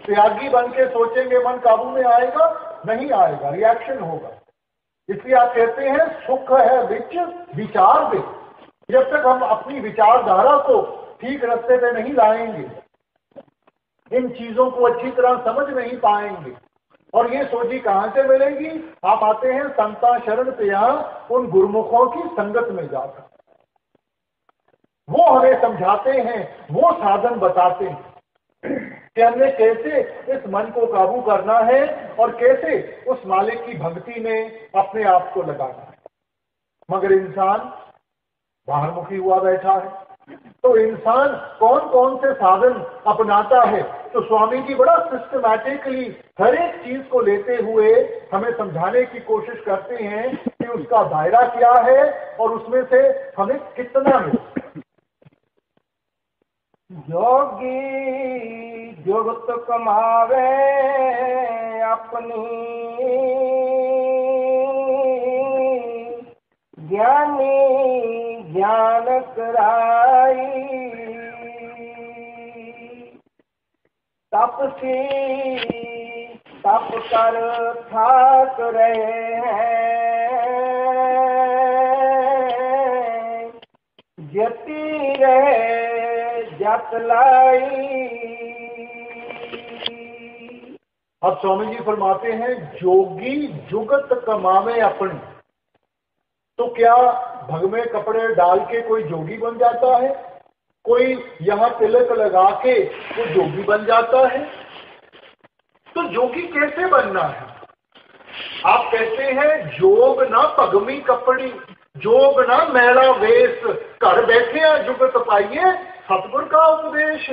त्यागी बन के सोचेंगे मन काबू में आएगा, नहीं आएगा, रिएक्शन होगा। इसलिए आप कहते हैं सुख है विच विचार दे। जब तक हम अपनी विचारधारा को ठीक रास्ते पे नहीं लाएंगे, इन चीजों को अच्छी तरह समझ नहीं पाएंगे, और ये सोची कहां से मिलेगी? आप आते हैं संता शरण पे, उन गुरुमुखों की संगत में जाकर वो हमें समझाते हैं, वो साधन बताते हैं कि हमें कैसे इस मन को काबू करना है और कैसे उस मालिक की भक्ति में अपने आप को लगाना है। मगर इंसान बाहरमुखी हुआ बैठा है, तो इंसान कौन कौन से साधन अपनाता है? तो स्वामी जी बड़ा सिस्टमैटिकली हर एक चीज को लेते हुए हमें समझाने की कोशिश करते हैं कि उसका दायरा क्या है और उसमें से हमें कितना मिले। जोगी जुगत कमावे अपनी, ज्ञानी ज्ञान कराई। तपसी तप कर थाक रहे हैं, जती रहे जत लाई। अब स्वामी जी फरमाते हैं, जोगी जुगत कमावे अपनी। तो क्या भग में कपड़े डाल के कोई जोगी बन जाता है? कोई यहां तिलक लगा के वो जोगी बन जाता है? तो जोगी कैसे बनना है? आप कहते हैं जोग ना पगमी कपड़ी, जोग ना मैला वेश, घर बैठे हैं जुगत पाइए सतगुर का उपदेश।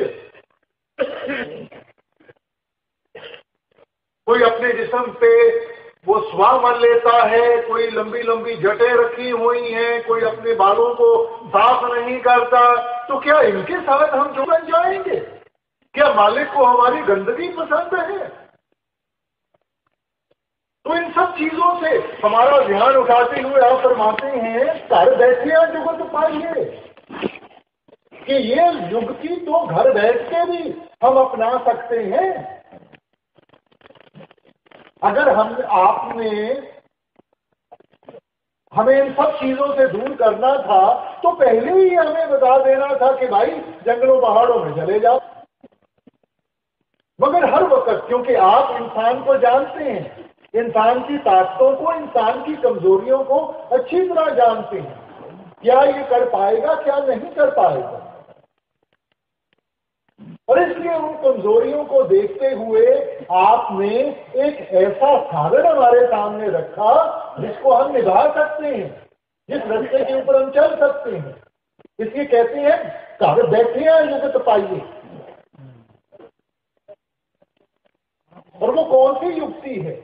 कोई अपने जिस्म पे वो स्वा मन लेता है, कोई लंबी लंबी जटें रखी हुई हैं, कोई अपने बालों को साफ नहीं करता, तो क्या इनके साथ हम जो बन जाएंगे? क्या मालिक को हमारी गंदगी पसंद है? तो इन सब चीजों से हमारा ध्यान उठाते हुए आप फरमाते हैं, घर बैठे जुगत पाइए, कि ये युक्ति तो घर बैठ के भी हम अपना सकते हैं। अगर हमें इन सब चीजों से दूर करना था तो पहले ही हमें बता देना था कि भाई जंगलों पहाड़ों में चले जाओ। मगर हर वक्त, क्योंकि आप इंसान को जानते हैं, इंसान की ताकतों को, इंसान की कमजोरियों को अच्छी तरह जानते हैं, क्या ये कर पाएगा क्या नहीं कर पाएगा, और इसलिए उन कमजोरियों को देखते हुए आपने एक ऐसा साधन हमारे सामने रखा जिसको हम निभा सकते हैं, जिस रास्ते के ऊपर हम चल सकते हैं। इसलिए कहते हैं घर बैठे हैं जुगत पाइए। और वो कौन सी युक्ति है?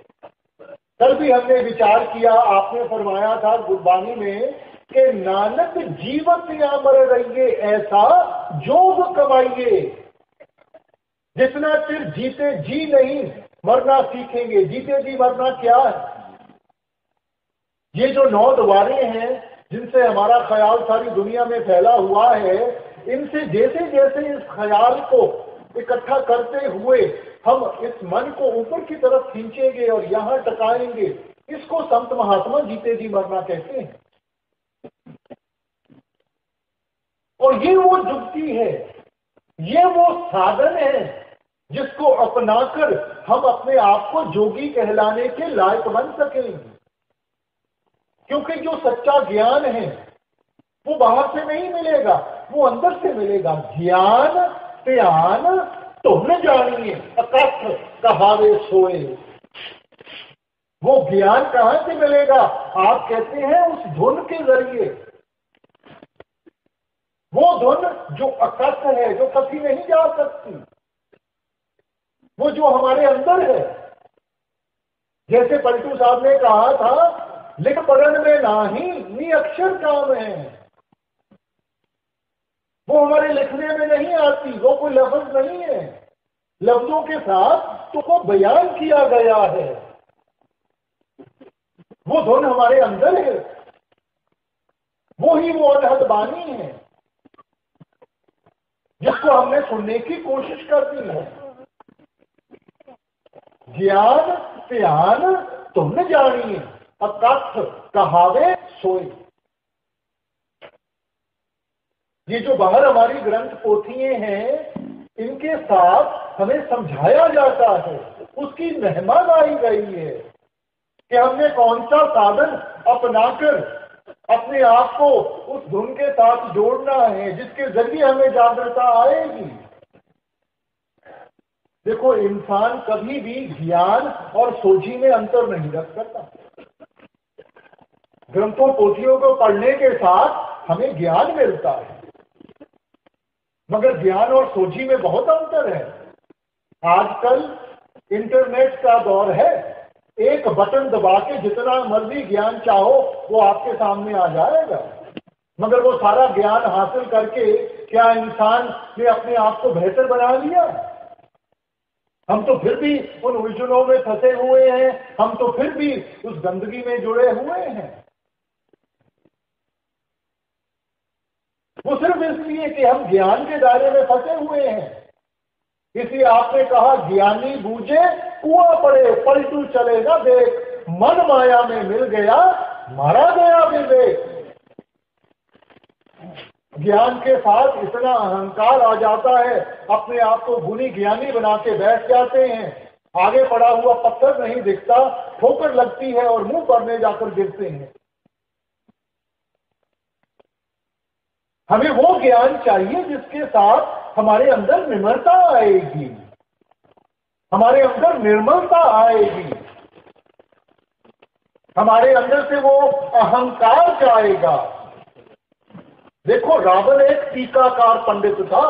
कल भी हमने विचार किया, आपने फरमाया था गुरबानी में कि नानक जीवत या मर रहिए ऐसा जोग कमाइए। जितना चिर जीते जी नहीं मरना सीखेंगे। जीते जी मरना क्या है? ये जो 9 द्वारें हैं जिनसे हमारा ख्याल सारी दुनिया में फैला हुआ है, इनसे जैसे जैसे इस ख्याल को इकट्ठा करते हुए हम इस मन को ऊपर की तरफ खींचेंगे और यहां टकाएंगे, इसको संत महात्मा जीते जी मरना कहते हैं। और ये वो युक्ति है, ये वो साधन है जिसको अपनाकर हम अपने आप को जोगी कहलाने के लायक बन सकेंगे। क्योंकि जो सच्चा ज्ञान है वो बाहर से नहीं मिलेगा, वो अंदर से मिलेगा। ज्ञान ध्यान तुम जानिए अकथ कहावे सोए। वो ज्ञान कहां से मिलेगा? आप कहते हैं उस धुन के जरिए। वो धुन जो अकथ है, जो कभी नहीं जा सकती, वो जो हमारे अंदर है। जैसे पलटू साहब ने कहा था, लिख पढ़न में नाही नी अक्षर काम है। वो हमारे लिखने में नहीं आती, वो कोई लफ्ज नहीं है, लफ्जों के साथ तो वो बयान किया गया है। वो धुन हमारे अंदर है, वो ही वो अनहद बानी है जिसको हमने सुनने की कोशिश करती है। ज्ञान ध्यान तुम जानिए अकथ कहावे सोए। ये जो बाहर हमारी ग्रंथ पोथियां हैं, इनके साथ हमें समझाया जाता है, उसकी मेहमानदारी गई है कि हमने कौन सा साधन अपनाकर अपने आप को उस धुन के साथ जोड़ना है जिसके जरिए हमें जागृता आएगी। देखो, इंसान कभी भी ज्ञान और सोझी में अंतर नहीं रख सकता। ग्रंथों पोथियों को पढ़ने के साथ हमें ज्ञान मिलता है, मगर ज्ञान और सोझी में बहुत अंतर है। आजकल इंटरनेट का दौर है, एक बटन दबा के जितना मर्जी ज्ञान चाहो वो आपके सामने आ जाएगा, मगर वो सारा ज्ञान हासिल करके क्या इंसान ने अपने आप को बेहतर बना लिया? हम तो फिर भी उन उलझनों में फंसे हुए हैं, हम तो फिर भी उस गंदगी में जुड़े हुए हैं। वो सिर्फ इसलिए कि हम ज्ञान के दायरे में फंसे हुए हैं। इसलिए आपने कहा ज्ञानी बूझे कुआं पड़े पलटू चले ना देख, मन माया में मिल गया मारा गया विवेक। ज्ञान के साथ इतना अहंकार आ जाता है, अपने आप को गुणी ज्ञानी बना के बैठ जाते हैं, आगे पड़ा हुआ पत्थर नहीं दिखता, ठोकर लगती है और मुंह पर में जाकर गिरते हैं। हमें वो ज्ञान चाहिए जिसके साथ हमारे अंदर निर्मलता आएगी, हमारे अंदर निर्मलता आएगी, हमारे अंदर से वो अहंकार जाएगा। देखो, रावण एक टीकाकार पंडित था,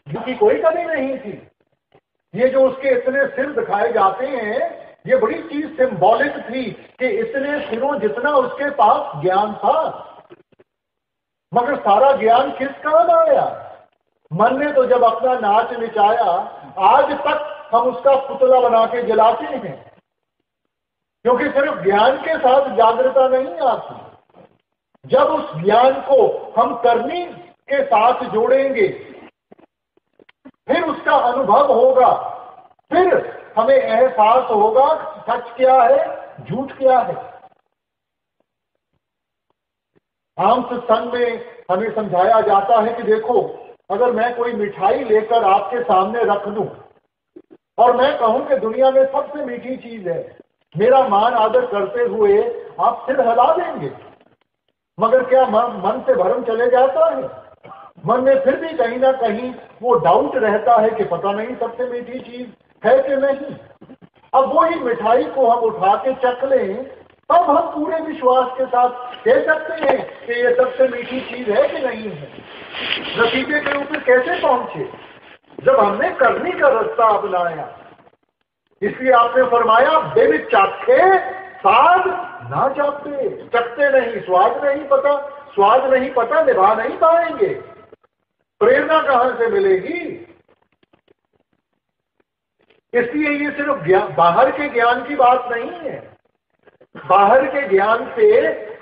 जिसकी कोई कमी नहीं थी। ये जो उसके इतने सिर दिखाए जाते हैं, ये बड़ी चीज सिंबॉलिक थी कि इतने सिरों जितना उसके पास ज्ञान था। मगर सारा ज्ञान किस काम आया? मन ने तो जब अपना नाच नचाया, आज तक हम उसका पुतला बना के जलाते हैं, क्योंकि सिर्फ ज्ञान के साथ जागृता नहीं आती। जब उस ज्ञान को हम करनी के साथ जोड़ेंगे, फिर उसका अनुभव होगा, फिर हमें एहसास होगा सच क्या है, झूठ क्या है। आम सत्संग में हमें समझाया जाता है कि देखो, अगर मैं कोई मिठाई लेकर आपके सामने रख दूं और मैं कहूं कि दुनिया में सबसे मीठी चीज है, मेरा मान आदर करते हुए आप सिर हिला देंगे, मगर क्या मन से भरम चले जाता है? मन में फिर भी कहीं ना कहीं वो डाउट रहता है कि पता नहीं सबसे मीठी चीज है कि नहीं। अब वो ही मिठाई को हम उठा के चख लें, तब हम पूरे विश्वास के साथ कह सकते हैं कि ये सबसे मीठी चीज है कि नहीं है। नतीजे के ऊपर कैसे पहुंचे? जब हमने करनी का रास्ता अपनाया। इसलिए आपने फरमाया, बिन चाखे स्वाद ना चाहते, चखते नहीं, स्वाद नहीं पता, स्वाद नहीं पता, निभा नहीं पाएंगे, प्रेरणा कहां से मिलेगी? इसलिए ये सिर्फ बाहर के ज्ञान की बात नहीं है। बाहर के ज्ञान से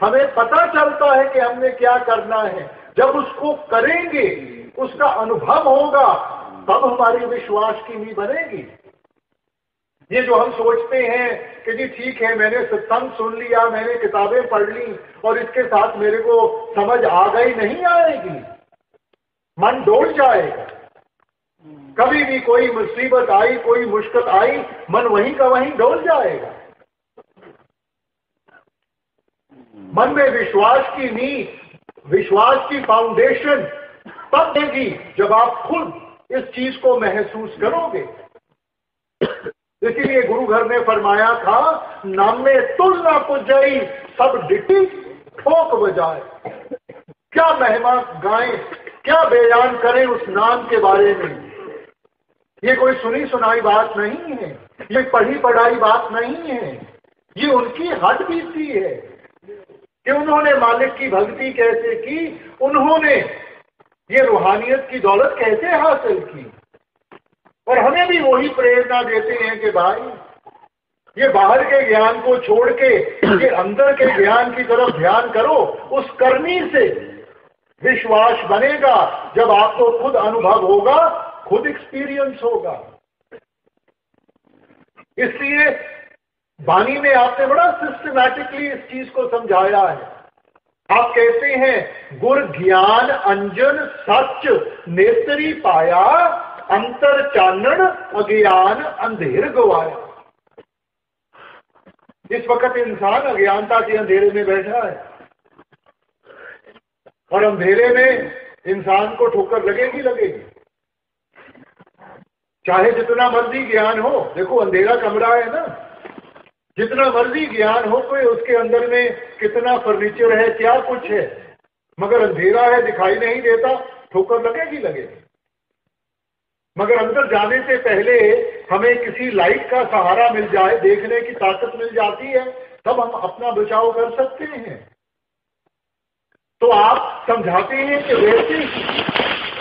हमें पता चलता है कि हमने क्या करना है। जब उसको करेंगे, उसका अनुभव होगा, तब हमारी विश्वास की नींव बनेगी। ये जो हम सोचते हैं कि जी ठीक है, मैंने सत्संग सुन लिया, मैंने किताबें पढ़ ली और इसके साथ मेरे को समझ आ गई, नहीं आएगी, मन डोल जाएगा। कभी भी कोई मुसीबत आई, कोई मुश्किल आई, मन वहीं का वहीं डोल जाएगा। मन में विश्वास की नींव, विश्वास की फाउंडेशन तब देगी जब आप खुद इस चीज को महसूस करोगे। इसीलिए गुरु घर ने फरमाया था, नाम में तुलना पुजाई सब डिटी ठोक बजाए। क्या महिमा गाएं, क्या बयान करें उस नाम के बारे में। ये कोई सुनी सुनाई बात नहीं है, ये पढ़ी पढ़ाई बात नहीं है, ये उनकी हद बीती है कि उन्होंने मालिक की भक्ति कैसे की, उन्होंने ये रूहानियत की दौलत कैसे हासिल की। और हमें भी वही प्रेरणा देते हैं कि भाई ये बाहर के ज्ञान को छोड़ के ये अंदर के ज्ञान की तरफ ध्यान करो। उस करनी से विश्वास बनेगा, जब आपको खुद अनुभव होगा, खुद एक्सपीरियंस होगा। इसलिए वाणी में आपने बड़ा सिस्टमैटिकली इस चीज को समझाया है। आप कहते हैं, गुर ज्ञान अंजन सच नेत्री पाया, अंतर चानन अज्ञान अंधेर गवाया। इस वक्त इंसान अज्ञानता के अंधेरे में बैठा है और अंधेरे में इंसान को ठोकर लगेगी लगेगी, चाहे जितना मर्जी ज्ञान हो। देखो, अंधेरा कमरा है ना, जितना मर्जी ज्ञान हो, कोई उसके अंदर में कितना फर्नीचर है, क्या कुछ है, मगर अंधेरा है, दिखाई नहीं देता, ठोकर लगेगी लगेगी। मगर अंदर जाने से पहले हमें किसी लाइट का सहारा मिल जाए, देखने की ताकत मिल जाती है, तब हम अपना बचाव कर सकते हैं। तो आप समझाते हैं कि वैसे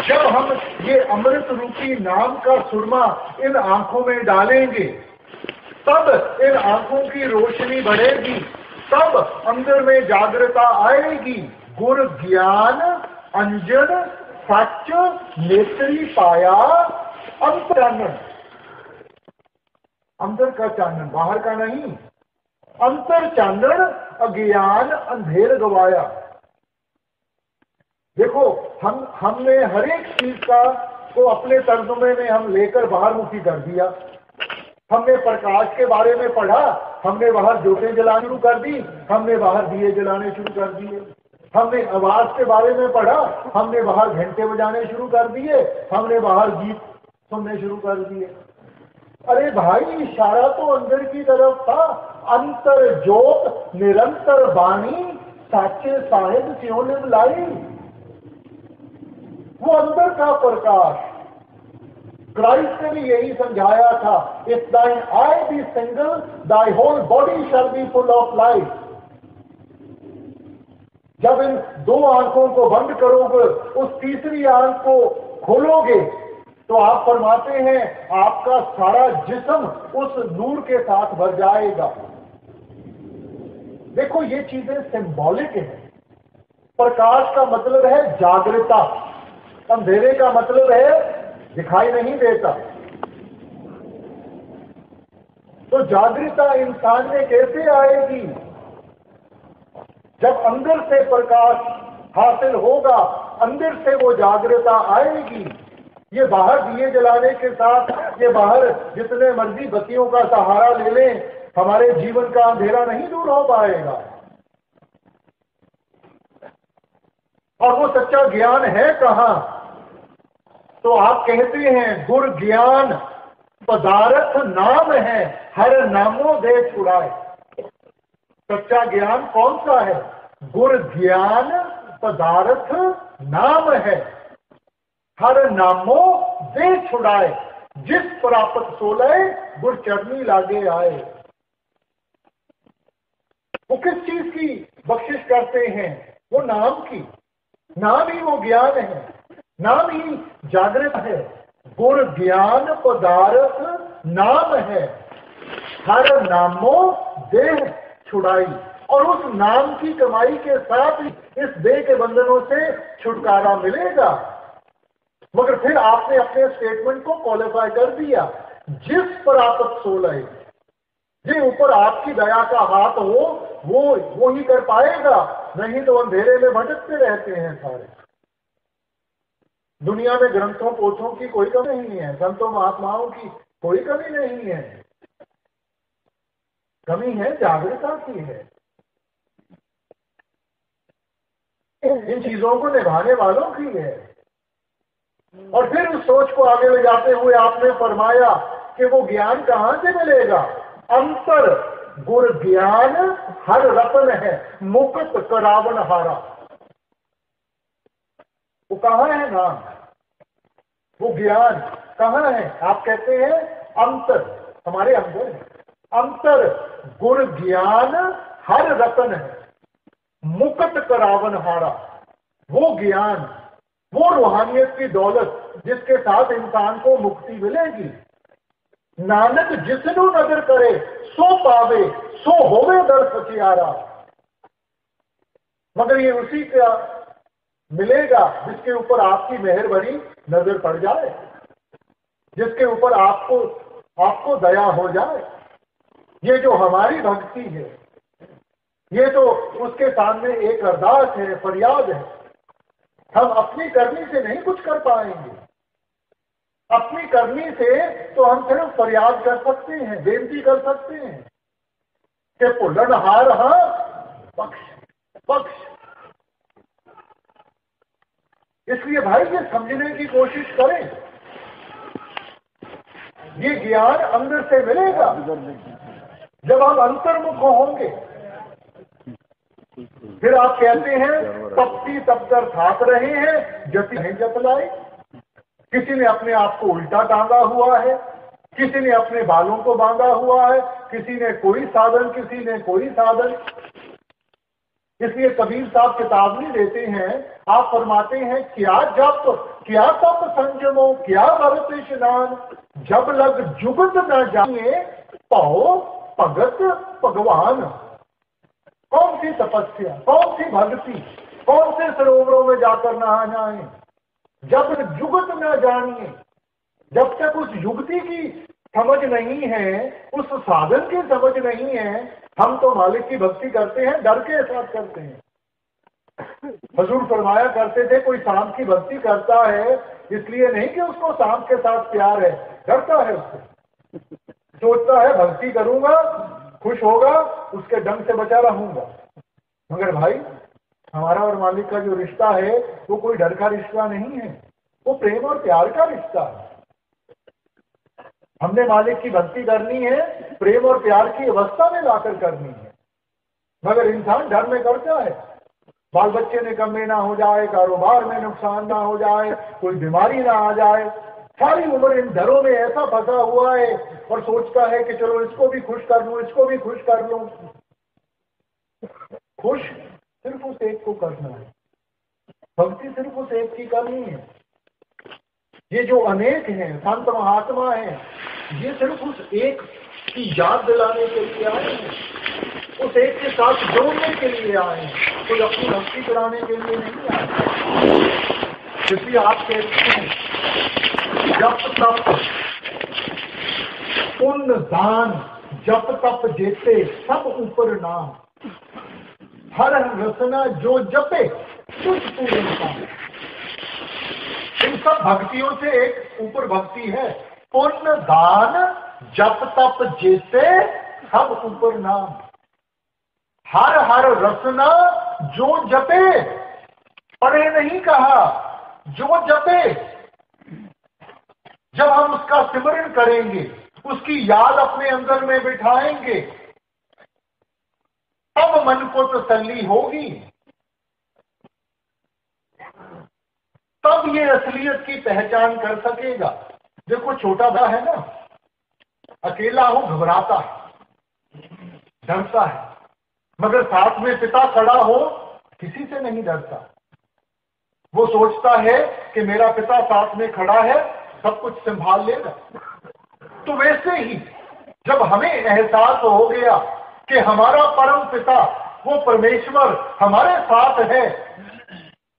जब हम ये अमृत रूपी नाम का सुरमा इन आंखों में डालेंगे, तब इन आंखों की रोशनी बढ़ेगी, तब अंदर में जागृता आएगी। गुर ज्ञान अंजन सच नेत्री पाया अंतर चानन, अंदर का चानन, बाहर का नहीं। अंतर चानन अज्ञान अंधेर गवाया। देखो हमने हर एक चीज का को अपने तर्जुमे में हम लेकर बाहर मुखी कर दिया। हमने प्रकाश के बारे में पढ़ा, हमने बाहर ज्योतें जलानी शुरू कर दी, हमने बाहर दिए जलाने शुरू कर दिए। हमने आवाज के बारे में पढ़ा, हमने बाहर घंटे बजाने शुरू कर दिए, हमने बाहर गीत सुनने शुरू कर दिए। अरे भाई, इशारा तो अंदर की तरफ था। अंतर ज्योत निरंतर बानी साचे साहिब क्यों निभलाई। वो अंदर का प्रकाश। क्राइस्ट ने भी यही समझाया था, if thine I be single thy whole body shall be full of light. जब इन दो आंखों को बंद करोगे, उस तीसरी आंख को खोलोगे, तो आप फरमाते हैं आपका सारा जिस्म उस नूर के साथ भर जाएगा। देखो, ये चीजें सिंबॉलिक है। प्रकाश का मतलब है जागृता, अंधेरे का मतलब है दिखाई नहीं देता। तो जागृता इंसान में कैसे आएगी? जब अंदर से प्रकाश हासिल होगा, अंदर से वो जागृता आएगी। ये बाहर दिए जलाने के साथ, ये बाहर जितने मर्जी बत्तियों का सहारा ले लें, हमारे जीवन का अंधेरा नहीं दूर हो पाएगा। और वो सच्चा ज्ञान है कहां? तो आप कहते हैं गुर ज्ञान पदार्थ नाम है, हर नामों दे छुड़ाए। सच्चा ज्ञान कौन सा है? गुर ज्ञान पदार्थ नाम है, हर नामों दे छुड़ाए। जिस प्राप्त सोलय गुर चरनी लागे आए। वो किस चीज की बख्शिश करते हैं? वो नाम की। नाम ही वो ज्ञान है, नाम ही जागृत है। गुर ज्ञान पदार्थ नाम है, हर नामों देह छुड़ाई। और उस नाम की कमाई के साथ ही इस देह के बंधनों से छुटकारा मिलेगा। मगर फिर आपने अपने स्टेटमेंट को क्वालिफाई कर दिया, जिस पर आप सोलह, जिस ऊपर आपकी दया का हाथ हो वो ही कर पाएगा, नहीं तो अंधेरे में भटकते रहते हैं सारे। दुनिया में ग्रंथों पोथों की कोई कमी नहीं है, संतों महात्माओं की कोई कमी नहीं है। कमी है जागृता की है। इन चीजों को निभाने वालों की है। और फिर उस सोच को आगे ले जाते हुए आपने फरमाया कि वो ज्ञान कहां से मिलेगा? अंतर गुर ज्ञान हर रतन है, मुक्त करावन हारा। वो कहां है नाम? वो ज्ञान कहां है? आप कहते हैं अंतर, हमारे अंदर है। अंतर गुर ज्ञान हर रतन है, मुक्त करावन हारा। वो ज्ञान, वो रूहानियत की दौलत जिसके साथ इंसान को मुक्ति मिलेगी। नानक जिसनु नजर करे सो पावे, सो होवे दर सचियारा। मगर ये उसी का मिलेगा जिसके ऊपर आपकी मेहर भरी नजर पड़ जाए, जिसके ऊपर आपको दया हो जाए। ये जो हमारी भक्ति है, ये तो उसके सामने एक अरदास है, फरियाद है। हम अपनी करनी से नहीं कुछ कर पाएंगे। अपनी करनी से तो हम सिर्फ फरियाद कर सकते हैं, बेनती कर सकते हैं कि भुल्लनहार हां बख्श बख्श। इसलिए भाई ये समझने की कोशिश करें, ये ज्ञान अंदर से मिलेगा जब हम अंतर्मुख होंगे। फिर आप कहते हैं तपती तप कर थाक रहे हैं, जति नहीं जतलाए। किसी ने अपने आप को उल्टा टांगा हुआ है, किसी ने अपने बालों को बांधा हुआ है, किसी ने कोई साधन, किसी ने कोई साधन। इसलिए कबीर साहब चेतावनी देते हैं, आप फरमाते हैं क्या जप क्या तप संजमो क्या भरत स्नान, जब लग जुगत न जाए पाओ भगत भगवान। कौन सी तपस्या, कौन सी भक्ति, कौन से सरोवरों में जाकर नहा जाए? जब जुगत न जानिए, जब तक उस युक्ति की समझ नहीं है, उस साधन की समझ नहीं है, हम तो मालिक की भक्ति करते हैं, डर के साथ करते हैं। हुजूर फरमाया करते थे, कोई सांप की भक्ति करता है इसलिए नहीं कि उसको सांप के साथ प्यार है, डरता है उससे, सोचता है भक्ति करूंगा, खुश होगा, उसके डंग से बचा रहूंगा। मगर भाई, हमारा और मालिक का जो रिश्ता है वो कोई डर का रिश्ता नहीं है, वो प्रेम और प्यार का रिश्ता है। हमने मालिक की भक्ति करनी है, प्रेम और प्यार की अवस्था में लाकर करनी है। मगर इंसान डर में करता है, बाल बच्चे निकम्मे ना हो जाए, कारोबार में नुकसान ना हो जाए, कोई बीमारी ना आ जाए, सारी उम्र इन डरों में ऐसा फंसा हुआ है और सोचता है कि चलो इसको भी खुश कर लूं, इसको भी खुश कर लूं। खुश सिर्फ उस एक को करना है, भक्ति सिर्फ उस एक की करनी है। ये जो अनेक हैं, संत महात्मा हैं, ये सिर्फ उस एक की याद दिलाने के लिए आए हैं, उस एक के साथ जोड़ने के लिए आए हैं, कोई अपनी भक्ति कराने के लिए नहीं आए। इसलिए आप कहते हैं जप तप पुण्य दान, जप तप जेते सब ऊपर नाम, हर रसना जो जपे तुझ पूर्ण काम। इन सब भक्तियों से एक ऊपर भक्ति है, पुण्य दान जप तप जेते सब ऊपर नाम, हर हर रसना जो जपे, पढ़े नहीं कहा, जो जपे। जब हम उसका सिमरन करेंगे, उसकी याद अपने अंदर में बिठाएंगे, तब मन को तसल्ली होगी, तब ये असलियत की पहचान कर सकेगा। देखो छोटा सा है ना, अकेला हो घबराता है, डरता है, मगर साथ में पिता खड़ा हो किसी से नहीं डरता। वो सोचता है कि मेरा पिता साथ में खड़ा है, सब कुछ संभाल लेगा। तो वैसे ही जब हमें एहसास हो गया कि हमारा परम पिता वो परमेश्वर हमारे साथ है,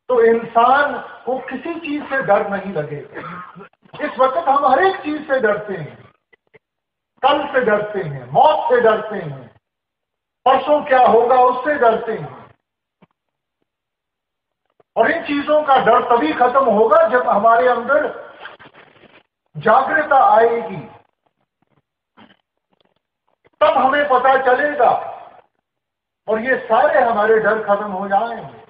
तो इंसान को किसी चीज से डर नहीं लगेगा। इस वक्त हम हर एक चीज से डरते हैं, कल से डरते हैं, मौत से डरते हैं, परसों क्या होगा उससे डरते हैं। और इन चीजों का डर तभी खत्म होगा जब हमारे अंदर जागृता आएगी, तब हमें पता चलेगा और ये सारे हमारे डर खत्म हो जाएंगे।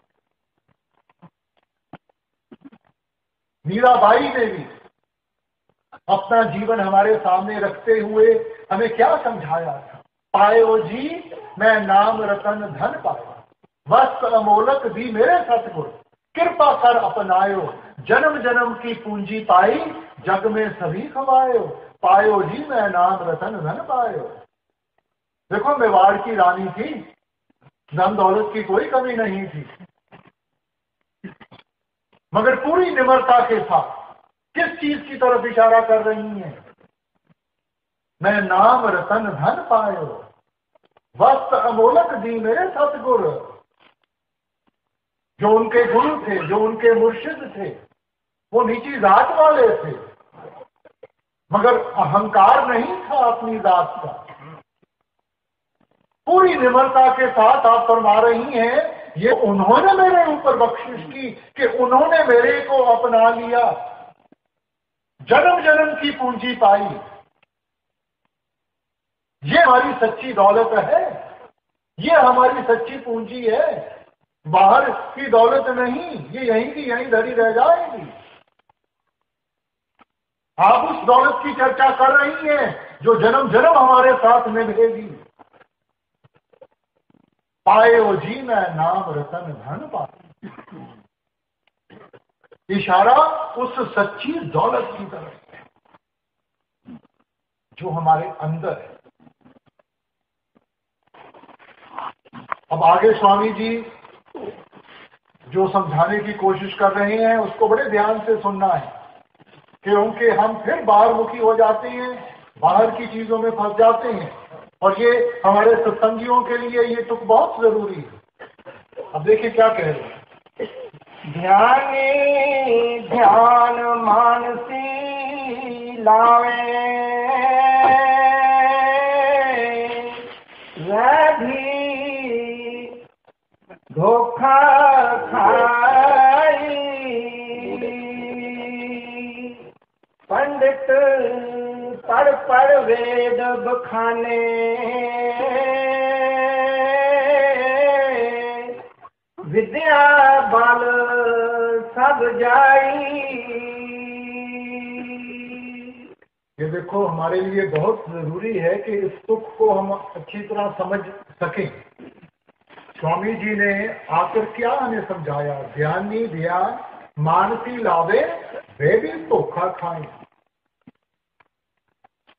मीराबाई ने भी अपना जीवन हमारे सामने रखते हुए हमें क्या समझाया था? पायो जी मैं नाम रतन धन पाया, वस्त्र अमोलक दी मेरे सतगुर, कृपा कर अपनायो, जन्म जन्म की पूंजी पाई, जग में सभी खवायो, पायो जी मैं नाम रतन धन पायो। देखो मेवाड़ की रानी थी, धन दौलत की कोई कमी नहीं थी, मगर पूरी निम्रता के साथ किस चीज की तरफ इशारा कर रही हैं? मैं नाम रतन धन पायो, वस्त्र अमोलक दी मेरे सतगुर। जो उनके गुरु थे, जो उनके मुर्शिद थे, वो नीची जात वाले थे, मगर अहंकार नहीं था अपनी जात का। पूरी निम्रता के साथ आप फरमा रही हैं, ये उन्होंने मेरे ऊपर बख्शिश की कि उन्होंने मेरे को अपना लिया, जन्म जन्म की पूंजी पाई। ये हमारी सच्ची दौलत है, ये हमारी सच्ची पूंजी है, बाहर की दौलत नहीं, ये यहीं की यहीं धरी रह जाएगी। आप उस दौलत की चर्चा कर रही हैं जो जन्म जन्म हमारे साथ में मिलेगी। पायो जी मैं नाम रतन धन पाए, इशारा उस सच्ची दौलत की तरफ है जो हमारे अंदर है। अब आगे स्वामी जी जो समझाने की कोशिश कर रहे हैं उसको बड़े ध्यान से सुनना है, क्योंकि हम फिर बाहर मुखी हो जाते हैं, बाहर की चीजों में फंस जाते हैं, और ये हमारे सत्संगियों के लिए ये तुक बहुत जरूरी है। अब देखिए क्या कह रहे हैं। ध्यानी ध्यान मानसी लावे राधी धोखा खाई पंडित पढ़ वेद बखाने विद्या बल सब जाई। ये देखो, हमारे लिए बहुत जरूरी है कि इस सुख को हम अच्छी तरह समझ सकें। स्वामी जी ने आकर क्या हमें समझाया? ध्यान नहीं दिया, मानसी लावे वे भी धोखा खाएं।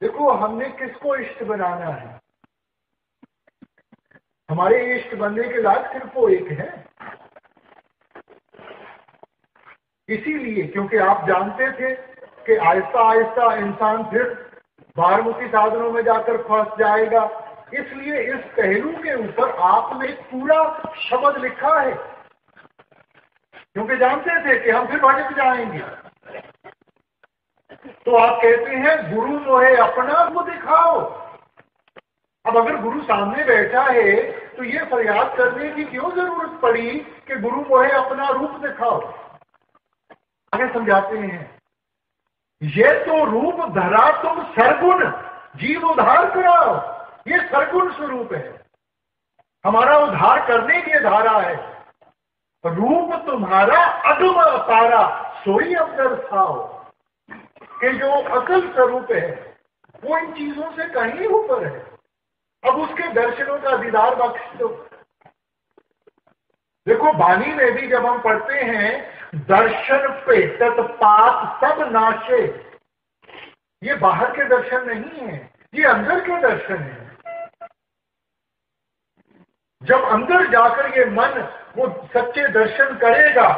देखो, हमने किसको इष्ट बनाना है? हमारे इष्ट बनने के लायक सिर्फ वो एक है। इसीलिए, क्योंकि आप जानते थे कि आहिस्ता आहिस्ता इंसान फिर बाहरमुखी साधनों में जाकर फंस जाएगा, इसलिए इस पहलू के ऊपर आपने एक पूरा शब्द लिखा है, क्योंकि जानते थे कि हम फिर भटक जाएंगे। तो आप कहते हैं गुरु मोहे अपना को दिखाओ। अब अगर गुरु सामने बैठा है तो ये फरियाद करने की क्यों जरूरत पड़ी कि गुरु मोहे अपना रूप दिखाओ? आगे समझाते हैं, ये तो रूप धरा तुम सरगुण जीव उद्धार कराओ। ये सरगुण स्वरूप है, हमारा उद्धार करने की धारा है। रूप तुम्हारा अगम अपारा सोई अवसर खाओ, कि जो असल स्वरूप है वो इन चीजों से कहीं ऊपर है। अब उसके दर्शनों का दीदार बख्श दो। देखो, वाणी में भी जब हम पढ़ते हैं दर्शन पे तत् पाप सब नाशे, ये बाहर के दर्शन नहीं है, ये अंदर के दर्शन है। जब अंदर जाकर ये मन वो सच्चे दर्शन करेगा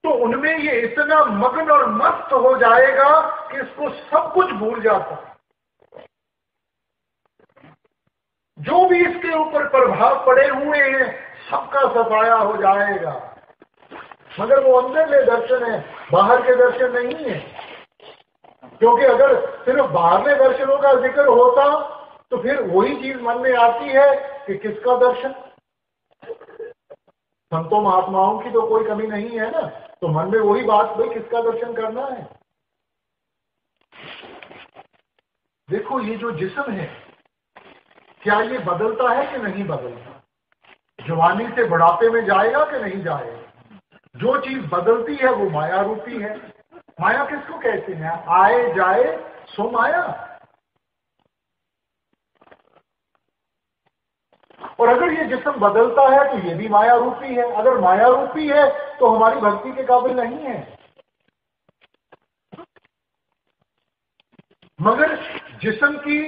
तो उनमें ये इतना मग्न और मस्त हो जाएगा कि इसको सब कुछ भूल जाता। जो भी इसके ऊपर प्रभाव पड़े हुए हैं सबका सफाया हो जाएगा। मगर वो अंदरले दर्शन है, बाहर के दर्शन नहीं है। क्योंकि अगर सिर्फ बाहरले दर्शनों का जिक्र होता तो फिर वही चीज मन में आती है कि किसका दर्शन। संतों महात्माओं की तो कोई कमी नहीं है ना, तो मन में वही बात, भाई किसका दर्शन करना है। देखो, ये जो जिस्म है क्या ये बदलता है कि नहीं बदलता? जवानी से बुढ़ापे में जाएगा कि नहीं जाएगा? जो चीज बदलती है वो माया रूपी है। माया किसको कहते हैं? आए जाए सो माया। और अगर ये जिस्म बदलता है तो ये भी माया रूपी है। अगर माया रूपी है तो हमारी भक्ति के काबिल नहीं है। मगर जिस्म की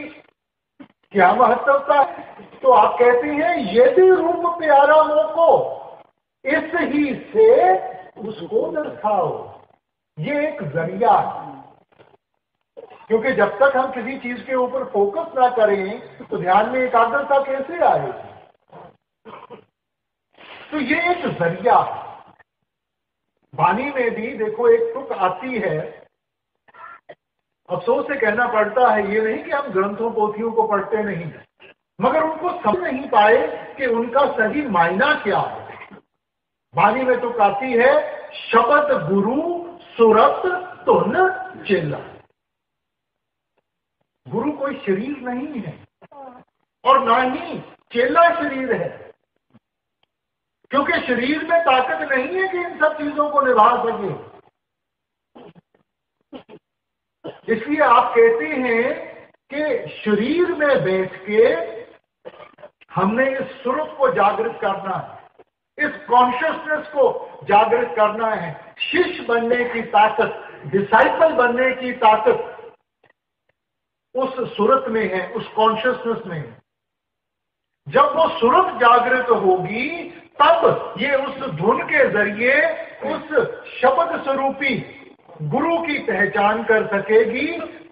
क्या महत्वता है? तो आप कहते हैं ये भी रूप प्यारा मोको, इस ही से उसको दर्शाओ। ये एक जरिया है, क्योंकि जब तक हम किसी चीज के ऊपर फोकस ना करें तो ध्यान में एकाग्रता कैसे आएगी? तो ये एक जरिया है। वाणी में भी देखो एक तुक आती है, अफसोस से कहना पड़ता है, ये नहीं कि हम ग्रंथों पोथियों को पढ़ते नहीं, मगर उनको समझ नहीं पाए कि उनका सही मायना क्या है। वाणी में तुक आती है, शब्द गुरु सुरत तुन चेला। गुरु कोई शरीर नहीं है और ना ही चेला शरीर है, क्योंकि शरीर में ताकत नहीं है कि इन सब चीजों को निभा सके। इसलिए आप कहते हैं कि शरीर में बैठ के हमने इस स्वरूप को जागृत करना है, इस कॉन्शियसनेस को जागृत करना है। शिष्य बनने की ताकत, डिसाइपल बनने की ताकत उस सूरत में है, उस कॉन्शियसनेस में है। जब वो सूरत जागृत होगी तब ये उस धुन के जरिए उस शब्द स्वरूपी गुरु की पहचान कर सकेगी,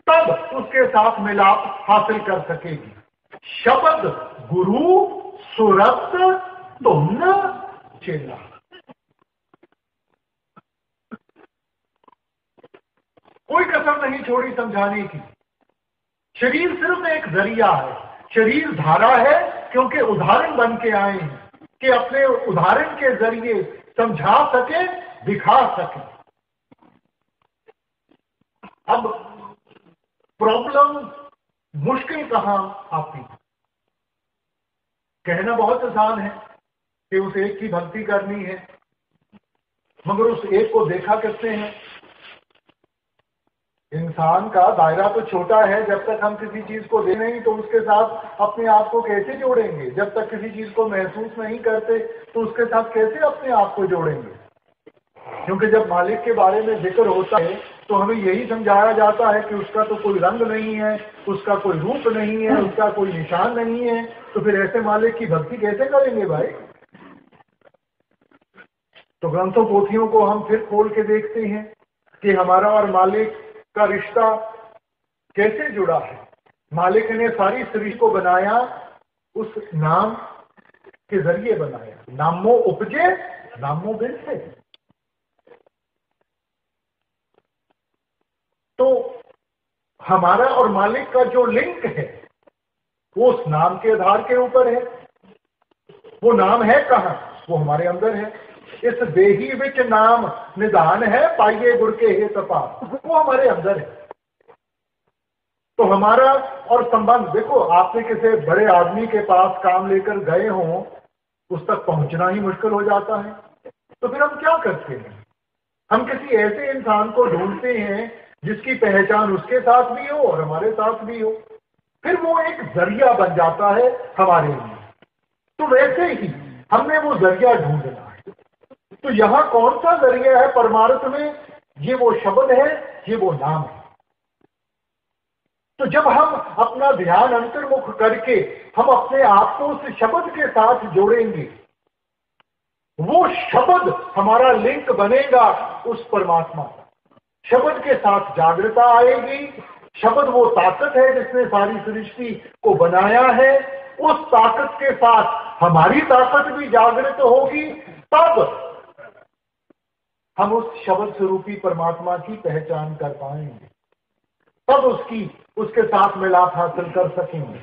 तब उसके साथ मिलाप हासिल कर सकेगी। शब्द गुरु सुरत तुम चेला। कोई कसर नहीं छोड़ी समझाने की। शरीर सिर्फ एक जरिया है, शरीर धारा है, क्योंकि उदाहरण बन के आए हैं कि अपने उदाहरण के जरिए समझा सके, दिखा सके। अब प्रॉब्लम, मुश्किल कहां आती है? कहना बहुत आसान है कि उस एक की भक्ति करनी है, मगर उस एक को देखा करते हैं। इंसान का दायरा तो छोटा है, जब तक हम किसी चीज को दे नहीं तो उसके साथ अपने आप को कैसे जोड़ेंगे? जब तक किसी चीज को महसूस नहीं करते तो उसके साथ कैसे अपने आप को जोड़ेंगे? क्योंकि जब मालिक के बारे में जिक्र होता है तो हमें यही समझाया जाता है कि उसका तो कोई रंग नहीं है, उसका कोई रूप नहीं है, उसका कोई निशान नहीं है। तो फिर ऐसे मालिक की भक्ति कैसे करेंगे भाई? तो ग्रंथों पोथियों को हम फिर खोल के देखते हैं कि हमारा और मालिक का रिश्ता कैसे जुड़ा है। मालिक ने सारी सृष्टि को बनाया, उस नाम के जरिए बनाया। नामो उपजे नामो बिरसे। तो हमारा और मालिक का जो लिंक है वो उस नाम के आधार के ऊपर है। वो नाम है कहां? वो हमारे अंदर है। इस देही विच नाम निदान है, पाइये गुर के हे तपा। वो हमारे अंदर है। तो हमारा और संबंध, देखो, आपने किसी बड़े आदमी के पास काम लेकर गए हो, उस तक पहुंचना ही मुश्किल हो जाता है। तो फिर हम क्या करते हैं? हम किसी ऐसे इंसान को ढूंढते हैं जिसकी पहचान उसके साथ भी हो और हमारे साथ भी हो। फिर वो एक जरिया बन जाता है हमारे लिए। तो वैसे ही हमने वो जरिया ढूंढना है। तो यहां कौन सा जरिया है परमार्थ में? ये वो शब्द है, ये वो नाम है। तो जब हम अपना ध्यान अंतर्मुख करके हम अपने आप को उस शब्द के साथ जोड़ेंगे, वो शब्द हमारा लिंक बनेगा उस परमात्मा का। शब्द के साथ जागृता आएगी। शब्द वो ताकत है जिसने सारी सृष्टि को बनाया है। उस ताकत के साथ हमारी ताकत भी जागृत होगी। तब हम उस शब्द स्वरूपी परमात्मा की पहचान कर पाएंगे, तब उसके साथ मिलाप हासिल कर सकेंगे।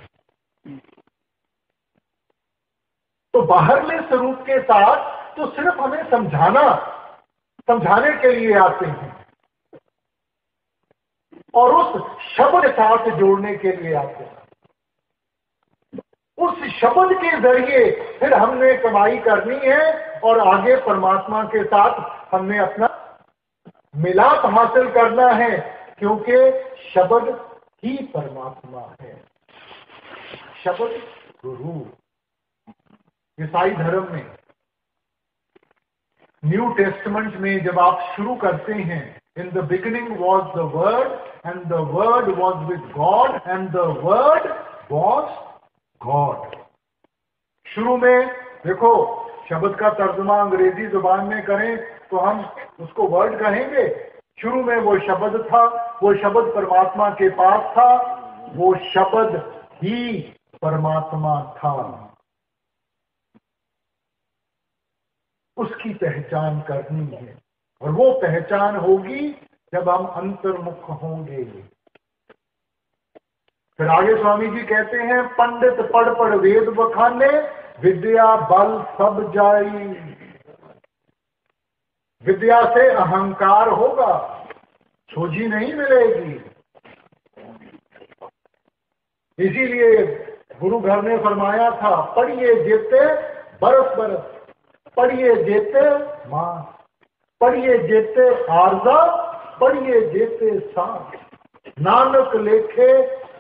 तो बाहरले स्वरूप के साथ तो सिर्फ हमें समझाने के लिए आते हैं और उस शब्द के साथ जोड़ने के लिए आते हैं। उस शब्द के जरिए फिर हमने कमाई करनी है और आगे परमात्मा के साथ हमने अपना मिलाप हासिल करना है, क्योंकि शब्द ही परमात्मा है। शब्द गुरु। ईसाई धर्म में न्यू टेस्टमेंट में जब आप शुरू करते हैं, in the beginning was the word and the word was with God and the word was God. शुरू में देखो, शब्द का तर्जुमा अंग्रेजी जुबान में करें तो हम उसको वर्ड कहेंगे। शुरू में वो शब्द था, वो शब्द परमात्मा के पास था, वो शब्द ही परमात्मा था। उसकी पहचान करनी है और वो पहचान होगी जब हम अंतर्मुख होंगे। फिर आगे स्वामी जी कहते हैं, पंडित पढ़ पढ़ वेद बखाने, विद्या बल सब जाई। विद्या से अहंकार होगा, सोझी नहीं मिलेगी। इसीलिए गुरु घर ने फरमाया था, पढ़िए जेते बरस बरस, पढ़िए जेते मां, पढ़िए जेते आरजा, पढ़िए जेते सांस। नानक लेखे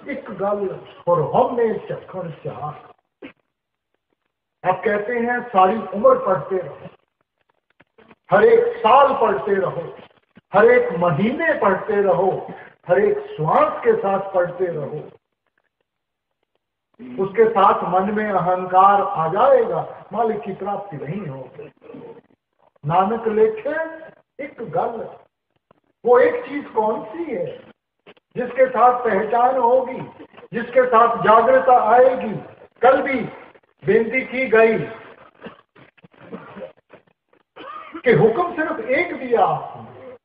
एक गल और हमने चखण चाह। अब कहते हैं सारी उम्र पढ़ते रहो, हर एक साल पढ़ते रहो, हर एक महीने पढ़ते रहो, हर एक श्वास के साथ पढ़ते रहो। उसके साथ मन में अहंकार आ जाएगा, मालिक की प्राप्ति नहीं होगी। नानक लेखे एक गल, वो एक चीज कौन सी है जिसके साथ पहचान होगी, जिसके साथ जागृता आएगी। कल भी बेनती की गई कि हुक्म सिर्फ एक दिया आपने,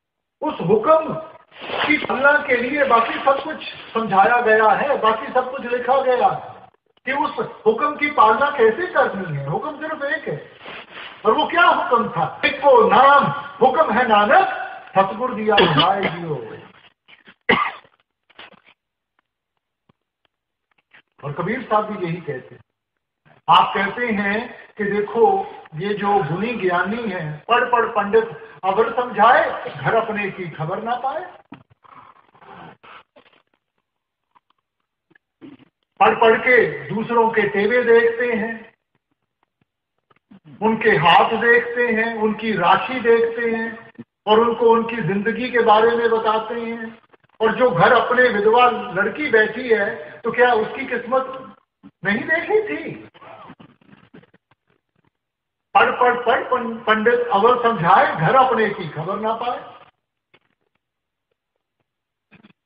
उस हुक्म की पालना के लिए बाकी सब कुछ समझाया गया है, बाकी सब कुछ लिखा गया है कि उस हुक्म की पालना कैसे करनी है। हुक्म सिर्फ एक है, और वो क्या हुक्म था? एक को नाम हुक्म है नानक, सतगुरु दिया भाई जियो। और कबीर साहब भी यही कहते हैं। आप कहते हैं कि देखो ये जो गुणी ज्ञानी है, पढ़ पढ़ पंडित अगर समझाए, घर अपने की खबर ना पाए। पढ़ पढ़ के दूसरों के टेवे देखते हैं, उनके हाथ देखते हैं, उनकी राशि देखते हैं, और उनको उनकी जिंदगी के बारे में बताते हैं। और जो घर अपने विधवा लड़की बैठी है, तो क्या उसकी किस्मत नहीं देखी थी? पढ़ पढ़ पढ़ पंडित अवर समझाए, घर अपने की खबर ना पाए।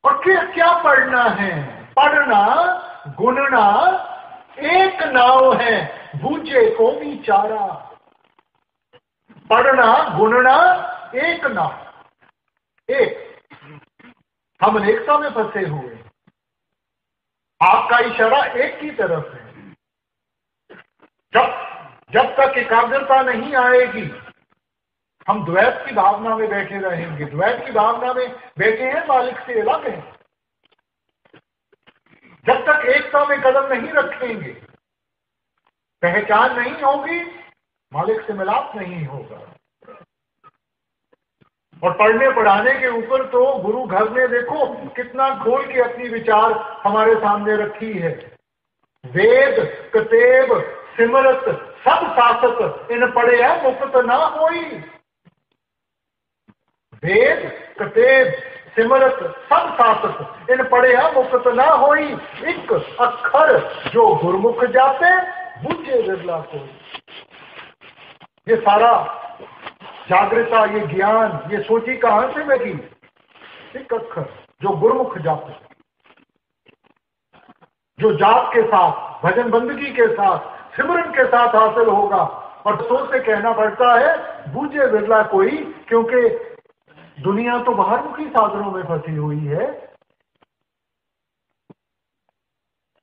और क्या पढ़ना है? पढ़ना गुनना एक नाव है, बूझे को भी चारा। पढ़ना गुनना एक नाव, एक। हम अनेकता में फंसे हुए, आपका इशारा एक की तरफ है। जब तक एकाग्रता नहीं आएगी, हम द्वैत की भावना में बैठे रहेंगे। द्वैत की भावना में बैठे हैं, मालिक से अलग है। जब तक एकता में कदम नहीं रखेंगे, पहचान नहीं होगी, मालिक से मिलाप नहीं होगा। और पढ़ने पढ़ाने के ऊपर तो गुरु घर ने देखो कितना खोल के अपनी विचार हमारे सामने रखी है। वेद कतेब सिमरत सब शासक, इन पढ़े है मुक्त ना होई। वेद कतेब सिमरत सब शासक, इन पढ़े है मुक्त ना होई। एक अक्षर जो गुरमुख जाते, बुझे बिरला कोई। ये सारा जागृता, ये ज्ञान, ये सोची कहां से लगी? एक अक्षर जो गुरमुख जाते, जो जाप के साथ, भजन बंदगी के साथ, सिमरन के साथ हासिल होगा। और सोच से कहना पड़ता है बूझे बिरला कोई, क्योंकि दुनिया तो बाहरमुखी साधनों में फंसी हुई है।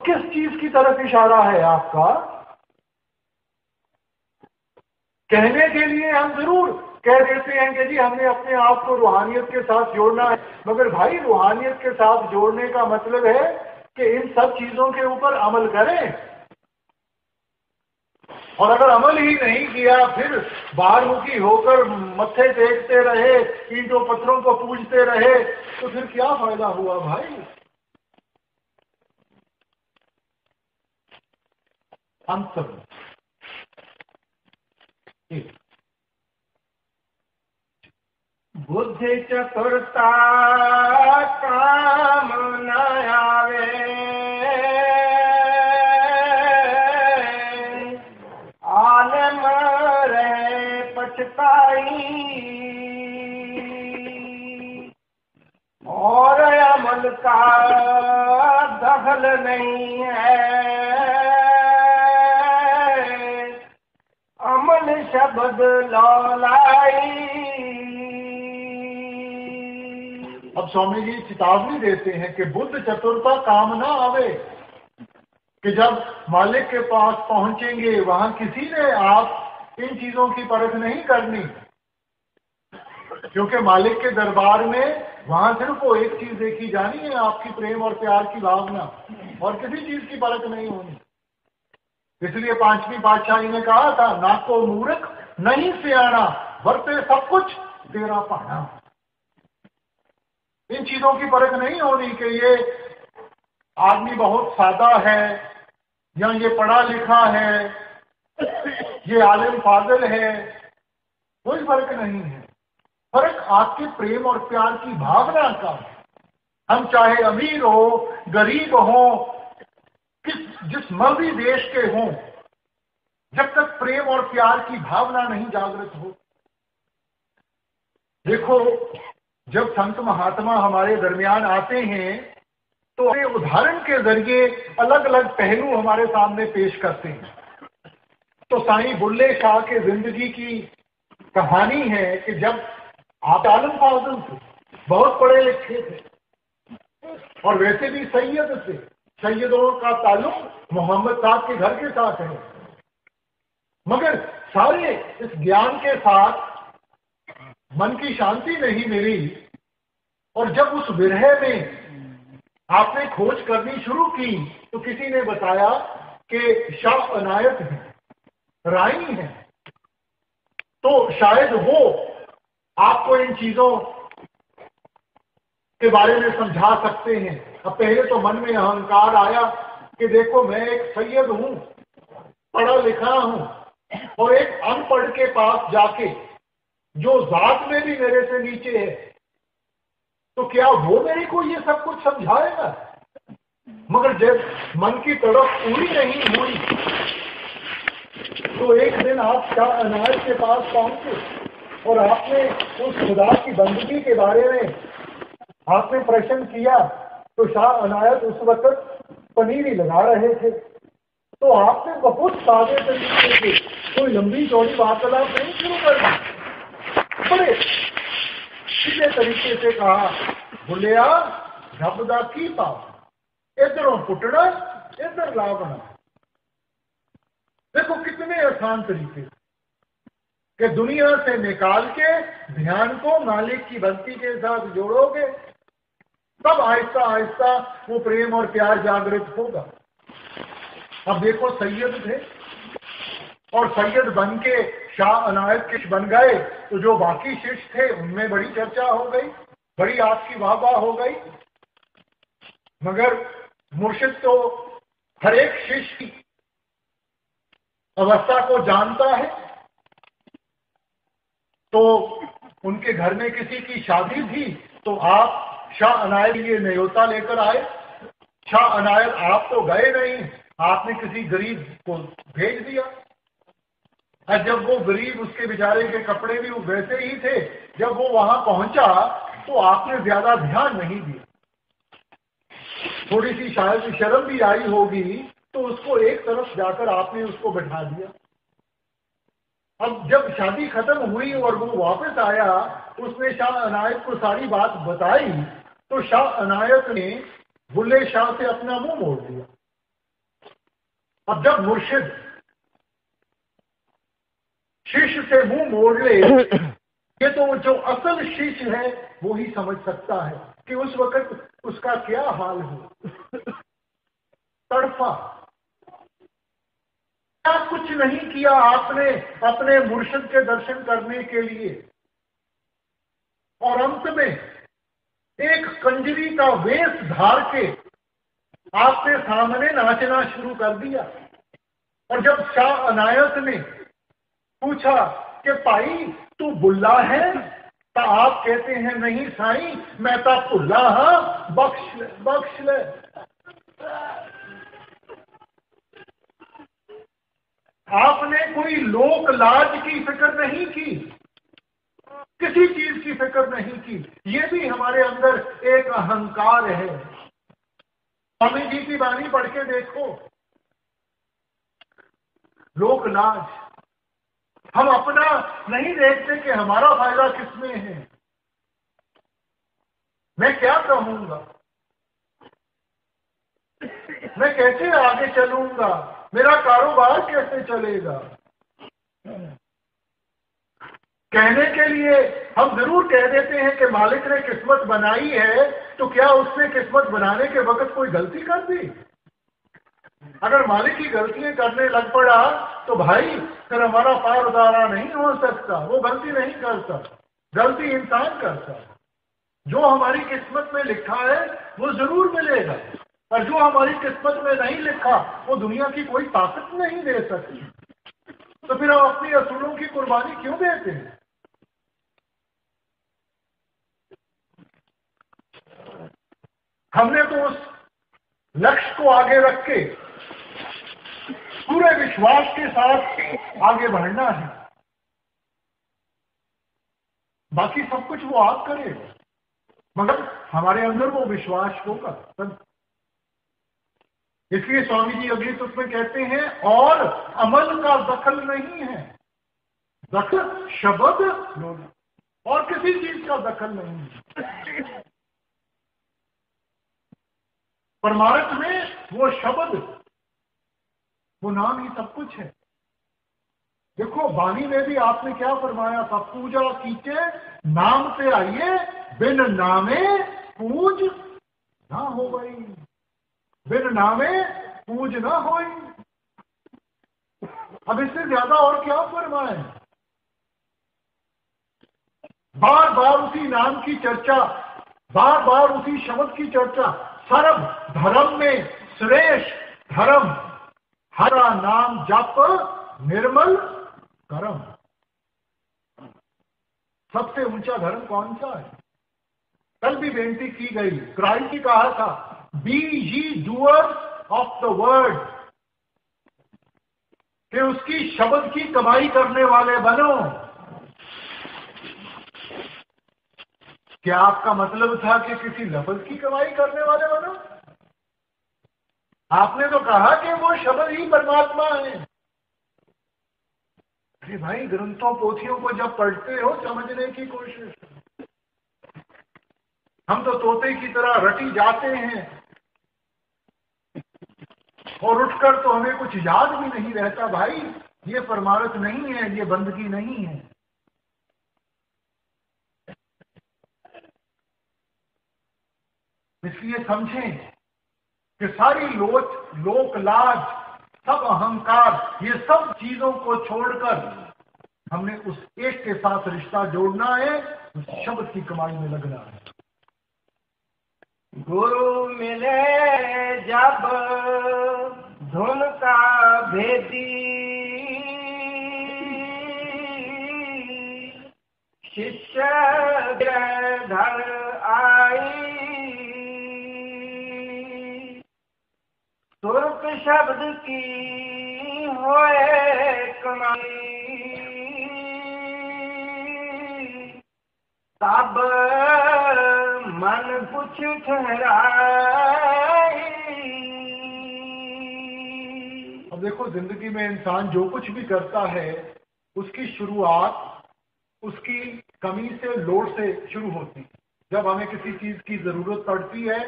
किस चीज की तरफ इशारा है आपका? कहने के लिए हम जरूर कह देते हैं कि जी हमने अपने आप को रूहानियत के साथ जोड़ना है, मगर भाई रूहानियत के साथ जोड़ने का मतलब है कि इन सब चीजों के ऊपर अमल करें। और अगर अमल ही नहीं किया, फिर बाहरमुखी होकर मत्थे टेकते रहे, ईंटों पत्थरों को पूजते रहे, तो फिर क्या फायदा हुआ भाई? अंत बुद्धि चतुरता काम न आवे, आलम रहे पछताई। और अमल का दखल नहीं है, अमल शब्द लौलाई। अब स्वामी जी चेतावनी देते हैं कि बुद्ध चतुरता काम ना आवे, कि जब मालिक के पास पहुंचेंगे वहां किसी ने आप इन चीजों की परख नहीं करनी, क्योंकि मालिक के दरबार में वहां सिर्फ वो एक चीज देखी जानी है, आपकी प्रेम और प्यार की भावना, और किसी चीज की परख नहीं होनी। इसलिए पांचवी पातशाही ने कहा था, ना को मूर्ख नहीं सियाना, वर्ते सब कुछ तेरा पाना। इन चीजों की परख नहीं होनी कि ये आदमी बहुत सादा है, या ये पढ़ा लिखा है, ये आलिम फाजिल है। कोई फर्क नहीं है। फर्क आपके प्रेम और प्यार की भावना का है। हम चाहे अमीर हो, गरीब हो, जिस मर्जी देश के हों, जब तक प्रेम और प्यार की भावना नहीं जागृत हो। देखो, जब संत महात्मा हमारे दरमियान आते हैं तो उदाहरण के जरिए अलग अलग पहलू हमारे सामने पेश करते हैं। तो साईं बुल्ले शाह के जिंदगी की कहानी है कि जब आप आलम फाजिल थे, बहुत पढ़े लिखे थे और वैसे भी सैयद थे। सैयदों का ताल्लुक मोहम्मद साहब के घर के साथ है। मगर सारे इस ज्ञान के साथ मन की शांति नहीं मिली और जब उस विरह में आपने खोज करनी शुरू की तो किसी ने बताया कि शाह अनायत है, रानी है, तो शायद वो आपको इन चीजों के बारे में समझा सकते हैं। अब पहले तो मन में अहंकार आया कि देखो मैं एक सैयद हूं, पढ़ा लिखा हूं और एक अनपढ़ के पास जाके जो जात में भी मेरे से नीचे है तो क्या वो मेरे को ये सब कुछ समझाएगा। मगर जब मन की तड़प पूरी नहीं हुई तो एक दिन आप शाह अनायत के पास पहुंचे और आपने उस खुदा की बंदगी के बारे में आपने प्रश्न किया तो शाह अनायत उस वक्त पनीरी लगा रहे थे। तो आपने बहुत सादे तरीके से कोई लंबी चौड़ी वार्तालाप नहीं शुरू कर दी, बड़े सीधे तरीके से कहा, बुलिया झपदा की पाप, इधरों पुटड़ा इधर लावना। देखो कितने आसान तरीके कि दुनिया से निकाल के ध्यान को मालिक की भक्ति के साथ जोड़ोगे तब आहिस्ता आहिस्ता वो प्रेम और प्यार जागृत होगा। अब देखो सैयद थे और सैयद बन के शाह अनायत के बन गए तो जो बाकी शिष्य थे उनमें बड़ी चर्चा हो गई, बड़ी आपकी वाहवाह हो गई। मगर मुर्शिद तो हर एक शिष्य की अवस्था को जानता है। तो उनके घर में किसी की शादी थी तो आप शाह अनायत के लिए न्योता लेकर आए। शाह अनायत आप तो गए नहीं, आपने किसी गरीब को भेज दिया। और जब वो गरीब, उसके बेचारे के कपड़े भी वैसे ही थे, जब वो वहां पहुंचा तो आपने ज्यादा ध्यान नहीं दिया। थोड़ी सी शायद शर्म भी आई होगी तो उसको एक तरफ जाकर आपने उसको बैठा दिया। अब जब शादी खत्म हुई और वो वापस आया, उसने शाह अनायत को सारी बात बताई तो शाह अनायत ने बुल्ले शाह से अपना मुंह मोड़ दिया। अब जब मुर्शिद शिष्य से मुंह मोड़ ले ये तो जो असल शिष्य है वो ही समझ सकता है कि उस वक्त उसका क्या हाल हो। तड़फा, क्या कुछ नहीं किया आपने अपने मुर्शिद के दर्शन करने के लिए, और अंत में एक कंजरी का वेश धार के आपने सामने नाचना शुरू कर दिया। और जब शाह अनायत ने पूछा कि भाई तू बुल्ला है, तो आप कहते हैं नहीं साईं मैं तो भुल्ला हाँ, बख्श ले बख्श ले। आपने कोई लोक लाज की फिक्र नहीं की, किसी चीज की फिक्र नहीं की। ये भी हमारे अंदर एक अहंकार है। स्वामी जी की वाणी पढ़ के देखो, लोक लाज, हम अपना नहीं देखते कि हमारा फायदा किसमें है, मैं क्या कहूंगा, मैं कैसे आगे चलूंगा, मेरा कारोबार कैसे चलेगा। कहने के लिए हम जरूर कह देते हैं कि मालिक ने किस्मत बनाई है, तो क्या उसने किस्मत बनाने के वक्त कोई गलती कर दी? अगर मालिक की गलतियां करने लग पड़ा तो भाई फिर हमारा पार उतारा नहीं हो सकता। वो गलती नहीं करता, गलती इंसान करता। जो हमारी किस्मत में लिखा है वो जरूर मिलेगा, और जो हमारी किस्मत में नहीं लिखा वो दुनिया की कोई ताकत नहीं दे सकती। तो फिर हम अपनी असूलों की कुर्बानी क्यों देते हैं? हमने तो उस लक्ष्य को आगे रख के पूरे विश्वास के साथ आगे बढ़ना है। बाकी सब कुछ वो आप करेगा, मगर हमारे अंदर वो विश्वास होगा तब। इसलिए स्वामी जी अगली तुक में कहते हैं और अमल का दखल नहीं है, दखल शब्द और किसी चीज का दखल नहीं है। परमार्थ में वो शब्द, वो नाम ही सब कुछ है। देखो वाणी में भी आपने क्या फरमाया था, पूजा कीजिए नाम पे आइए, बिन नामे पूज ना हो गई, बिन नामे पूज ना होई। अब इससे ज्यादा और क्या फरमाए? बार बार उसी नाम की चर्चा, बार बार उसी शब्द की चर्चा। सर्व धर्म में श्रेष्ठ धर्म हरा नाम जप निर्मल कर्म। सबसे ऊंचा धर्म कौन सा है? कल भी बेनती की गई, क्राइस्ट ने कहा था, बी ये डूअर्स ऑफ द वर्ड, कि उसकी शब्द की कमाई करने वाले बनो। क्या आपका मतलब था कि किसी लफ्ज की कमाई करने वाले बनो? आपने तो कहा कि वो शब्द ही परमात्मा है। अरे भाई, ग्रंथों पोथियों को जब पढ़ते हो समझने की कोशिश। हम तो तोते की तरह रटी जाते हैं और उठकर तो हमें कुछ याद भी नहीं रहता। भाई ये परमार्थ नहीं है, ये बंदगी नहीं है। इसलिए समझें कि सारी लोक लाज, सब अहंकार, ये सब चीजों को छोड़कर हमने उस एक के साथ रिश्ता जोड़ना है, उस शब्द की कमाई में लगना है। गुरु मिले जब धुन का भेदी, शिष्य गिरधर आई, तुर्क शब्द की होए कमाई, तब मन कुछ ठहराई। अब देखो, जिंदगी में इंसान जो कुछ भी करता है उसकी शुरुआत उसकी कमी से, लोड़ से शुरू होती है। जब हमें किसी चीज की जरूरत पड़ती है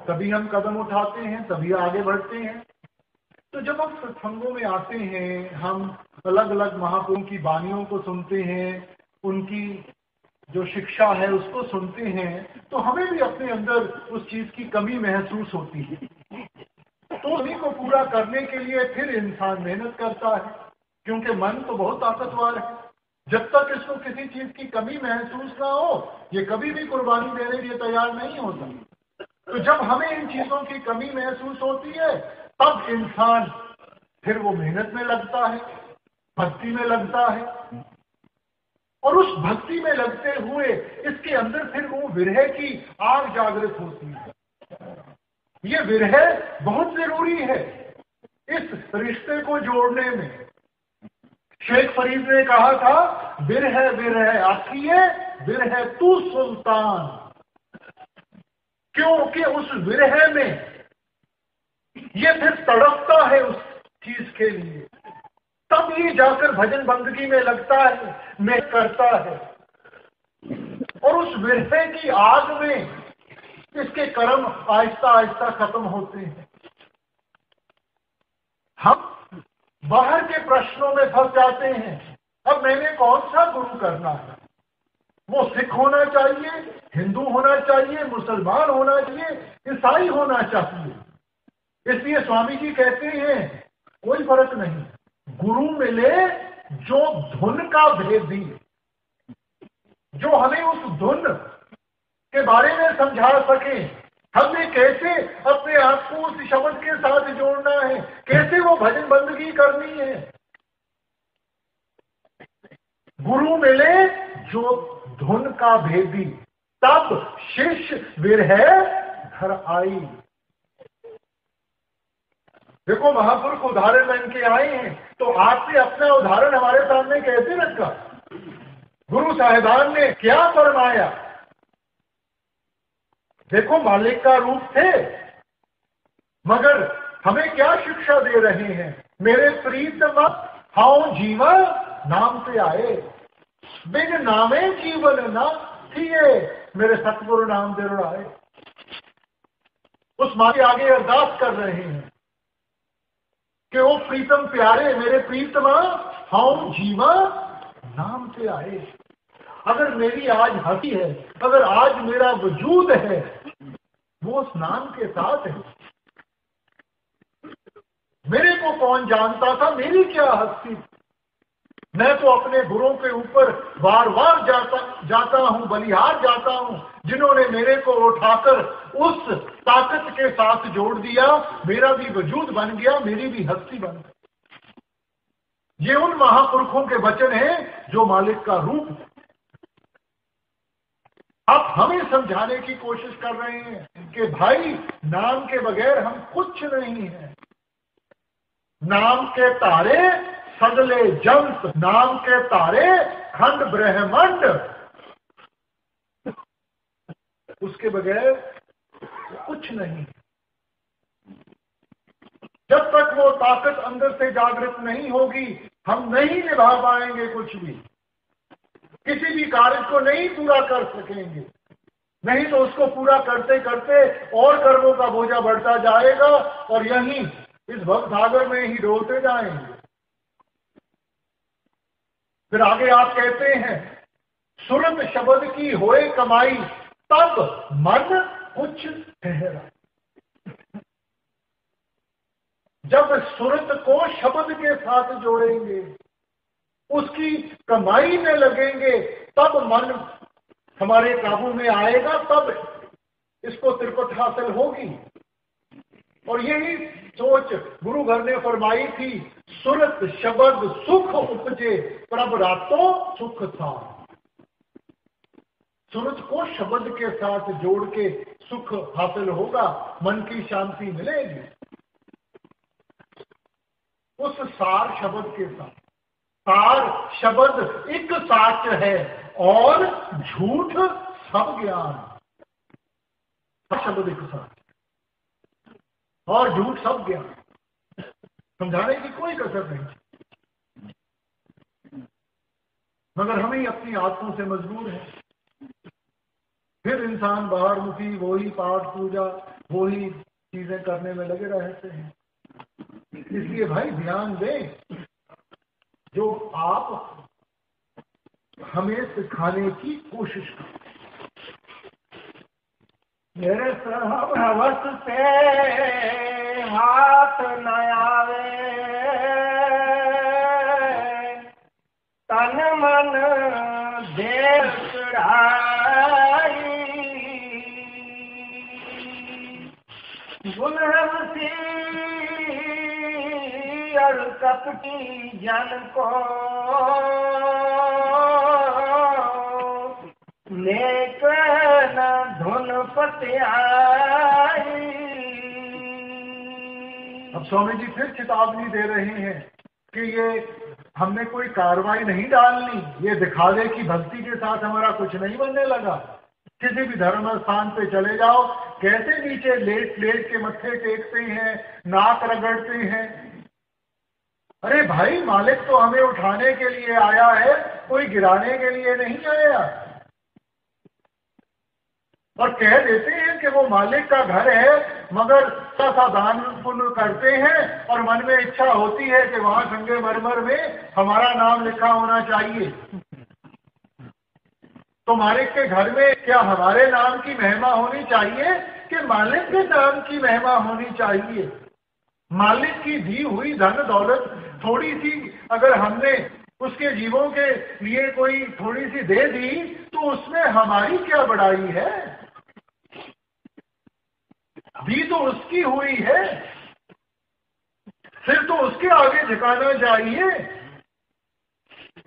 तभी हम कदम उठाते हैं, तभी आगे बढ़ते हैं। तो जब हम सत्संगों में आते हैं, हम अलग अलग महापुरुषों की वाणियों को सुनते हैं, उनकी जो शिक्षा है उसको सुनते हैं, तो हमें भी अपने अंदर उस चीज की कमी महसूस होती है। तो उन्हीं को पूरा करने के लिए फिर इंसान मेहनत करता है, क्योंकि मन तो बहुत ताकतवर है। जब तक इसको किसी चीज की कमी महसूस ना हो, ये कभी भी कुर्बानी देने के लिए तैयार नहीं होता। तो जब हमें इन चीजों की कमी महसूस होती है, तब इंसान फिर वो मेहनत में लगता है, भक्ति में लगता है, और उस भक्ति में लगते हुए इसके अंदर फिर वो विरह की आग जागृत होती है। ये विरह बहुत जरूरी है इस रिश्ते को जोड़ने में। शेख फरीद ने कहा था, विरह विरह आखिए विरह तू सुल्तान, क्योंकि उस विरह में ये फिर तड़पता है उस चीज के लिए, तब ये जाकर भजन बंदगी में लगता है, में करता है, और उस विरह की आग में इसके कर्म आहिस्ता आहिस्ता खत्म होते हैं। हम बाहर के प्रश्नों में फंस जाते हैं। अब मैंने कौन सा गुरु करना है? वो सिख होना चाहिए, हिंदू होना चाहिए, मुसलमान होना चाहिए, ईसाई होना चाहिए। इसलिए स्वामी जी कहते हैं कोई फर्क नहीं, गुरु मिले जो धुन का भेदी, जो हमें उस धुन के बारे में समझा सके, हमने कैसे अपने आप को उस शब्द के साथ जोड़ना है, कैसे वो भजन बंदगी करनी है। गुरु मिले जो धुन का भेदी, तब शिष्य विरह घर आई। देखो, महापुरुष उदाहरण बन के आए हैं, तो आपने अपना उदाहरण हमारे सामने कैसे रखा? गुरु साहिबान ने क्या फरमाया? देखो, मालिक का रूप थे, मगर हमें क्या शिक्षा दे रहे हैं? मेरे प्रीतम हाउ जीवन नाम से आए, बिन नामे जीवन न थिए, मेरे सतगुरु नामदेव आए। उस माँ के आगे अरदास कर रहे हैं कि वो प्रीतम प्यारे मेरे प्रीतमा हम जीवा नाम से आए। अगर मेरी आज हंसी है, अगर आज मेरा वजूद है, वो उस नाम के साथ है। मेरे को कौन जानता था, मेरी क्या हस्ती। मैं तो अपने गुरुओं के ऊपर बार बार जाता हूं, बलिहार जाता हूं, जिन्होंने मेरे को उठाकर उस ताकत के साथ जोड़ दिया। मेरा भी वजूद बन गया, मेरी भी हस्ती बन गई। ये उन महापुरुषों के वचन हैं जो मालिक का रूप है। आप हमें समझाने की कोशिश कर रहे हैं कि भाई नाम के बगैर हम कुछ नहीं है। नाम के तारे सगले जंत, नाम के तारे खंड ब्रह्मांड, उसके बगैर कुछ नहीं। जब तक वो ताकत अंदर से जागृत नहीं होगी, हम नहीं निभा पाएंगे कुछ भी, किसी भी कार्य को नहीं पूरा कर सकेंगे। नहीं तो उसको पूरा करते करते और कर्मों का बोझा बढ़ता जाएगा और यहीं इस भवसागर में ही डोलते जाएंगे। फिर आगे आप कहते हैं सुरत शब्द की होए कमाई, तब मन कुछ ठहरा। जब सुरत को शब्द के साथ जोड़ेंगे, उसकी कमाई में लगेंगे, तब मन हमारे काबू में आएगा, तब इसको त्रिपथ हासिल होगी। और यही सोच गुरु घर ने फरमाई थी, सुरत शब्द सुख उपजे, प्रभ रातो सुख था। सुरत को शब्द के साथ जोड़ के सुख हासिल होगा, मन की शांति मिलेगी उस सार शब्द के साथ। सार शब्द एक साच है और झूठ सब ज्ञान। शब्द एक साच और झूठ सब ज्ञान, समझाने की कोई कसर नहीं। मगर हम ही अपनी आदतों से मजबूर हैं। फिर इंसान बाहर मुखी वही पाठ पूजा वही चीजें करने में लगे रहते हैं। इसलिए भाई ध्यान दें, जो आप हमें सिखाने की कोशिश करें। मेरे सब हवस से हाथ न आवे, तन मन दे चढ़ाई, गुलहसी और कपटी जन को नेक न धुन पत्याई। अब स्वामी जी फिर चेतावनी दे रहे हैं कि ये हमने कोई कार्रवाई नहीं डालनी। ये दिखावे की भक्ति के साथ हमारा कुछ नहीं बनने लगा। किसी भी धर्म स्थान पे चले जाओ, कैसे नीचे लेट लेट के मत्थे टेकते हैं, नाक रगड़ते हैं। अरे भाई मालिक तो हमें उठाने के लिए आया है, कोई गिराने के लिए नहीं आया। और कह देते हैं कि वो मालिक का घर है, मगर सा दान पुण्य करते हैं और मन में इच्छा होती है कि वहां संगमरमर में हमारा नाम लिखा होना चाहिए। तो मालिक के घर में क्या हमारे नाम की महिमा होनी चाहिए कि मालिक के नाम की महिमा होनी चाहिए? मालिक की दी हुई धन दौलत थोड़ी सी अगर हमने उसके जीवों के लिए कोई थोड़ी सी दे दी तो उसमें हमारी क्या बड़ाई है? दी तो उसकी हुई है, फिर तो उसके आगे झुकाना चाहिए।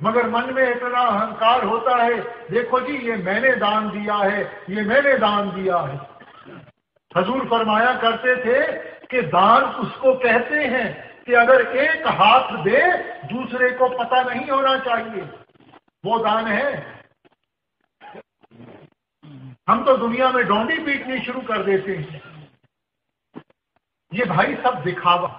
मगर मन में इतना अहंकार होता है, देखो जी ये मैंने दान दिया है, ये मैंने दान दिया है। हजूर फरमाया करते थे कि दान उसको कहते हैं कि अगर एक हाथ दे दूसरे को पता नहीं होना चाहिए, वो दान है। हम तो दुनिया में डोंडी पीटनी शुरू कर देते हैं। ये भाई सब दिखावा।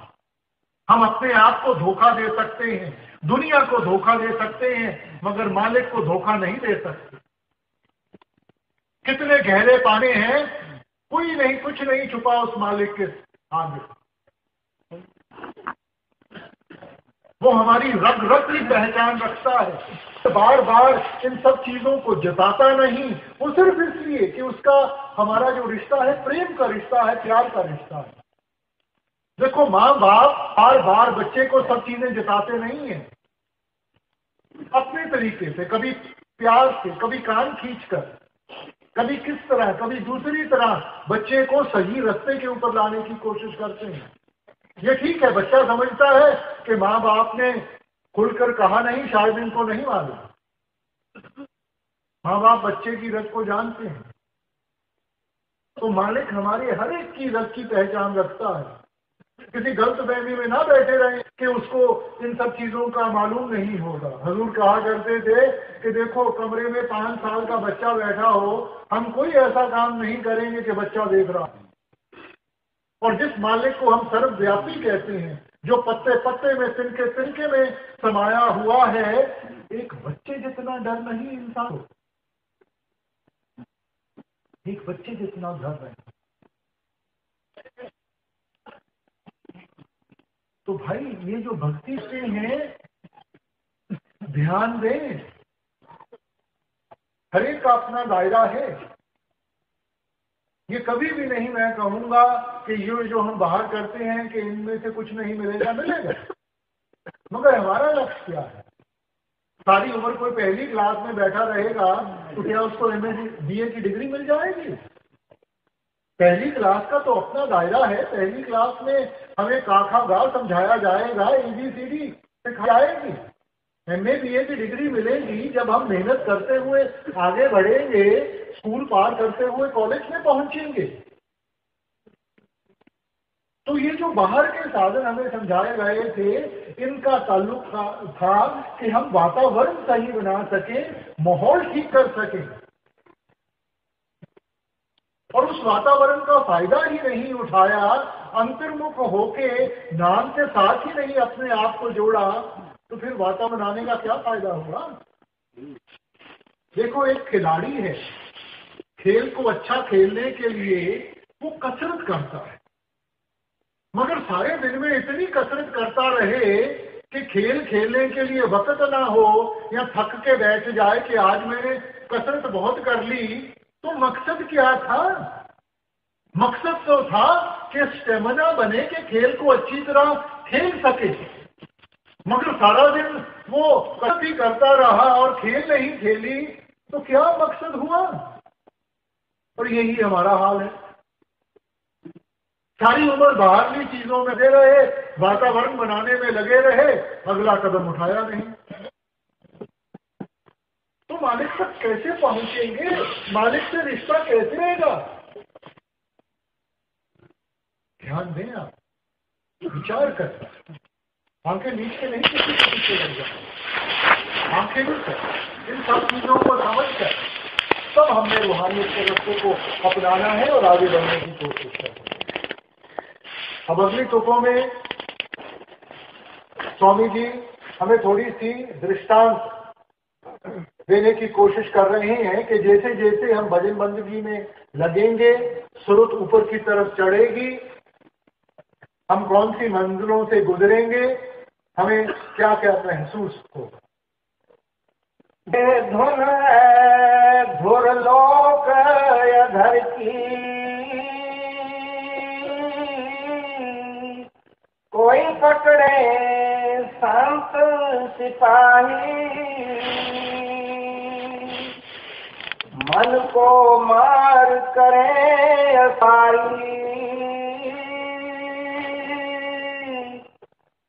हम अपने आप को धोखा दे सकते हैं, दुनिया को धोखा दे सकते हैं, मगर मालिक को धोखा नहीं दे सकते। कितने गहरे पानी हैं, कोई नहीं, कुछ नहीं छुपा उस मालिक के आगे। वो हमारी रग रग की पहचान रखता है, बार बार इन सब चीजों को जताता नहीं, वो सिर्फ इसलिए कि उसका हमारा जो रिश्ता है प्रेम का रिश्ता है, प्यार का रिश्ता है। देखो, माँ बाप बार बार बच्चे को सब चीजें जताते नहीं है, अपने तरीके से, कभी प्यार से, कभी कान खींचकर, कभी किस तरह, कभी दूसरी तरह बच्चे को सही रास्ते के ऊपर लाने की कोशिश करते हैं। ये ठीक है, बच्चा समझता है कि माँ बाप ने खुलकर कहा नहीं, शायद इनको नहीं मालूम। माँ बाप बच्चे की रग को जानते हैं, तो मालिक हमारे हर एक की रग की पहचान रखता है। किसी गलत फहमी में ना बैठे रहे कि उसको इन सब चीजों का मालूम नहीं होगा। हजूर कहा करते थे कि देखो, कमरे में 5 साल का बच्चा बैठा हो, हम कोई ऐसा काम नहीं करेंगे कि बच्चा देख रहा है। और जिस मालिक को हम सर्वव्यापी कहते हैं, जो पत्ते पत्ते में, तिनके तिनके में समाया हुआ है, एक बच्चे जितना डर नहीं इंसान को, एक बच्चे जितना डर नहीं। तो भाई, ये जो भक्ति से हैं, ध्यान दें, हर एक का अपना दायरा है। ये कभी भी नहीं मैं कहूंगा कि ये जो हम बाहर करते हैं कि इनमें से कुछ नहीं मिलेगा, मिलेगा, मगर हमारा लक्ष्य क्या है? सारी उम्र कोई पहली क्लास में बैठा रहेगा तो क्या उसको MA BA की डिग्री मिल जाएगी? पहली क्लास का तो अपना दायरा है। पहली क्लास में हमें काखा गा समझाया जाएगा, ABCD सिखाई जाएगी। MA BA की डिग्री मिलेगी जब हम मेहनत करते हुए आगे बढ़ेंगे, स्कूल पार करते हुए कॉलेज में पहुंचेंगे। तो ये जो बाहर के साधन हमें समझाए गए थे, इनका ताल्लुक था कि हम वातावरण सही बना सकें, माहौल ठीक कर सकें, और उस वातावरण का फायदा ही नहीं उठाया, अंतर्मुख होके नाम के साथ ही नहीं अपने आप को जोड़ा, तो फिर वातावरण बनाने का क्या फायदा होगा? देखो, एक खिलाड़ी है, खेल को अच्छा खेलने के लिए वो कसरत करता है, मगर सारे दिन में इतनी कसरत करता रहे कि खेल खेलने के लिए वक्त ना हो, या थक के बैठ जाए कि आज मैंने कसरत बहुत कर ली, तो मकसद क्या था? मकसद तो था कि स्टेमिना बने, कि खेल को अच्छी तरह खेल सके। मगर सारा दिन वो कसरत ही करता रहा और खेल नहीं खेली, तो क्या मकसद हुआ? और यही हमारा हाल है। सारी उम्र बाहरली चीजों में लगे रहे, वातावरण बनाने में लगे रहे, अगला कदम उठाया नहीं। तो मालिक तक कैसे पहुंचेंगे? मालिक से रिश्ता कैसे रहेगा? ध्यान दें, आप विचार कर, आंखें नीचे नहीं, किसी के पीछे लग जाए, आंखें नीचे इन सब चीजों को समझ कर तब हमने रूहानियत के रास्ते को अपनाना है और आगे बढ़ने की कोशिश करनी है। अब अगली तुकों में स्वामी जी हमें थोड़ी सी दृष्टांत देने की कोशिश कर रहे हैं कि जैसे जैसे हम भजन बंदगी में लगेंगे, सुरुत ऊपर की तरफ चढ़ेगी, हम कौन सी मंजिलों से गुजरेंगे, हमें क्या क्या महसूस होगा। धुन धुर लोक अधर की, कोई पकड़े संत सिपाही, मन को मार करे असाई,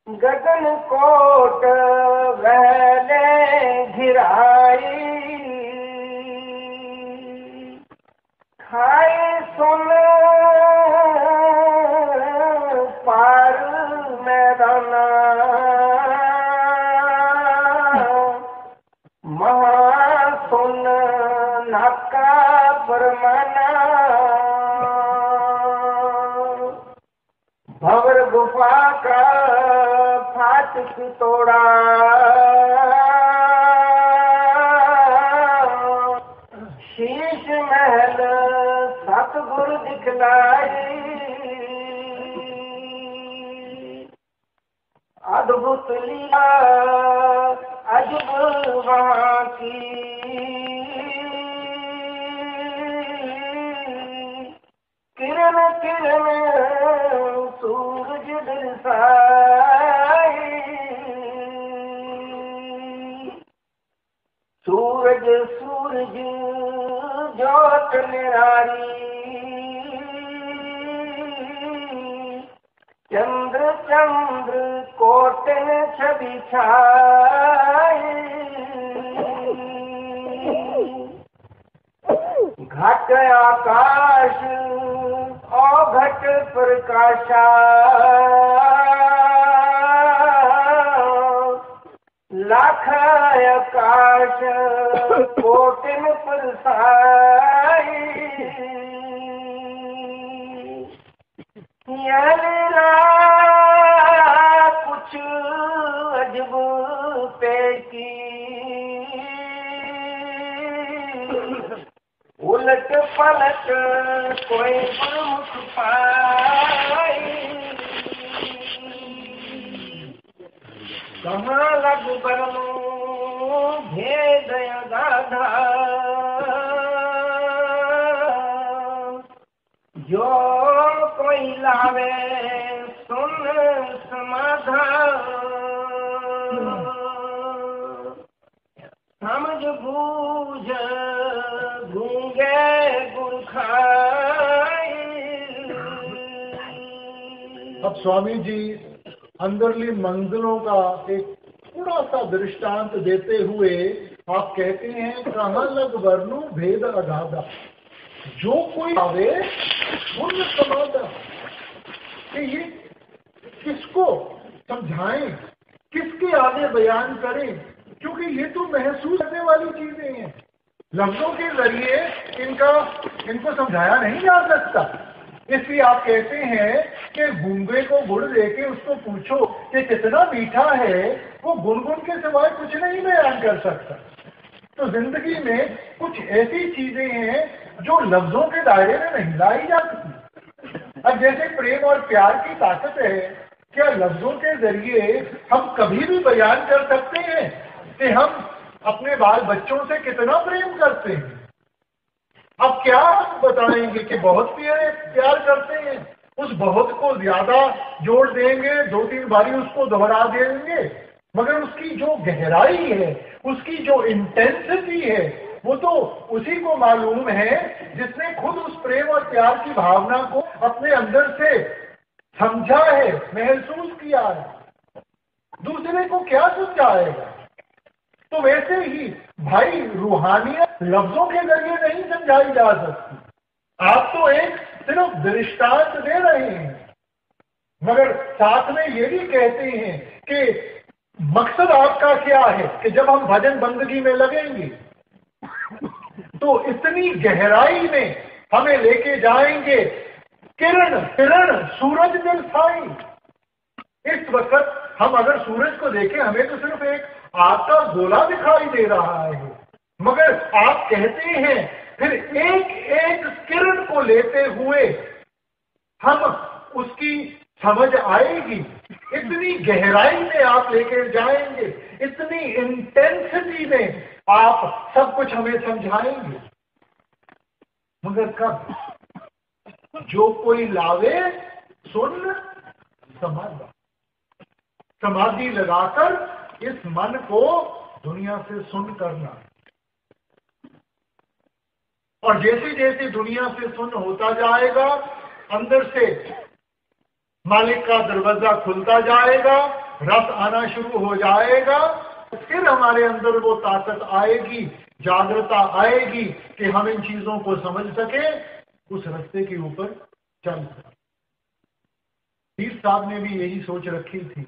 गगन कोट वहले घिराई, खाए सुन पार मैदाना, महा सुन नाका परमाना, भंवर गुफा का फाटक तोड़ा, शीश महल बरसाई, अद्भुत लीला अजब वहाँ की, किरण किरण सूरज बरसाई, सूरज सूरज ज्योत निरारी, चंद्र चंद्र कोटन छवि छाई, घट आकाश और घट प्रकाशा, लाख आकाश कोटिन परसाई, यह लीला कुछ अजब पे की, उलट पलट कोई प्रमुख पाई, कहाँ लग बरनु भेद गाधा, जो कोई लावे सुन समाधान, समझ बूझ गूंगे गुण खाई। अब स्वामी जी अंदरली मंजिलों का एक थोड़ा सा दृष्टांत देते हुए आप कहते हैं, कहाँ लग वर्णु भेद अगाधा, जो कोई आवे सुन समाधा। कि ये किसको समझाएं, किसके आगे बयान करें, क्योंकि ये तो महसूस करने वाली चीजें हैं। लफ्जों के जरिए इनको समझाया नहीं जा सकता। इसलिए आप कहते हैं कि गूंगे को गुड़ देके उसको पूछो कि कितना मीठा है, वो गुनगुन के सिवाय कुछ नहीं बयान कर सकता। तो जिंदगी में कुछ ऐसी चीजें हैं जो लफ्जों के दायरे में नहीं लाई जा सकती। अब जैसे प्रेम और प्यार की ताकत है, क्या लफ्जों के जरिए हम कभी भी बयान कर सकते हैं कि हम अपने बाल बच्चों से कितना प्रेम करते हैं? अब क्या हम बताएंगे कि बहुत प्यार करते हैं, उस बहुत को ज्यादा जोड़ देंगे, 2-3 बारी उसको दोहरा देंगे, मगर उसकी जो गहराई है, उसकी जो इंटेंसिटी है, वो तो उसी को मालूम है जिसने खुद उस प्रेम और प्यार की भावना को अपने अंदर से समझा है, महसूस किया है। दूसरे को क्या समझाएगा? तो वैसे ही भाई रूहानियत लफ्जों के जरिए नहीं समझाई जा सकती। आप तो एक सिर्फ दृष्टांत दे रहे हैं, मगर साथ में ये भी कहते हैं कि मकसद आपका क्या है कि जब हम भजन बंदगी में लगेंगे तो इतनी गहराई में हमें लेके जाएंगे, किरण किरण सूरज दिलसाई। इस वक्त हम अगर सूरज को देखें, हमें तो सिर्फ एक आग का गोला दिखाई दे रहा है, मगर आप कहते हैं फिर एक एक किरण को लेते हुए हम उसकी समझ आएगी। इतनी गहराई में आप लेकर जाएंगे, इतनी इंटेंसिटी में आप सब कुछ हमें समझाएंगे। मगर कब? जो कोई लावे सुन समाधा, समाधि लगाकर इस मन को दुनिया से सुन करना। और जैसे जैसे दुनिया से सुन होता जाएगा, अंदर से मालिक का दरवाजा खुलता जाएगा, रस आना शुरू हो जाएगा। फिर हमारे अंदर वो ताकत आएगी, जागृता आएगी कि हम इन चीजों को समझ सके, उस रास्ते के ऊपर चल सके। पीर साहब ने भी यही सोच रखी थी।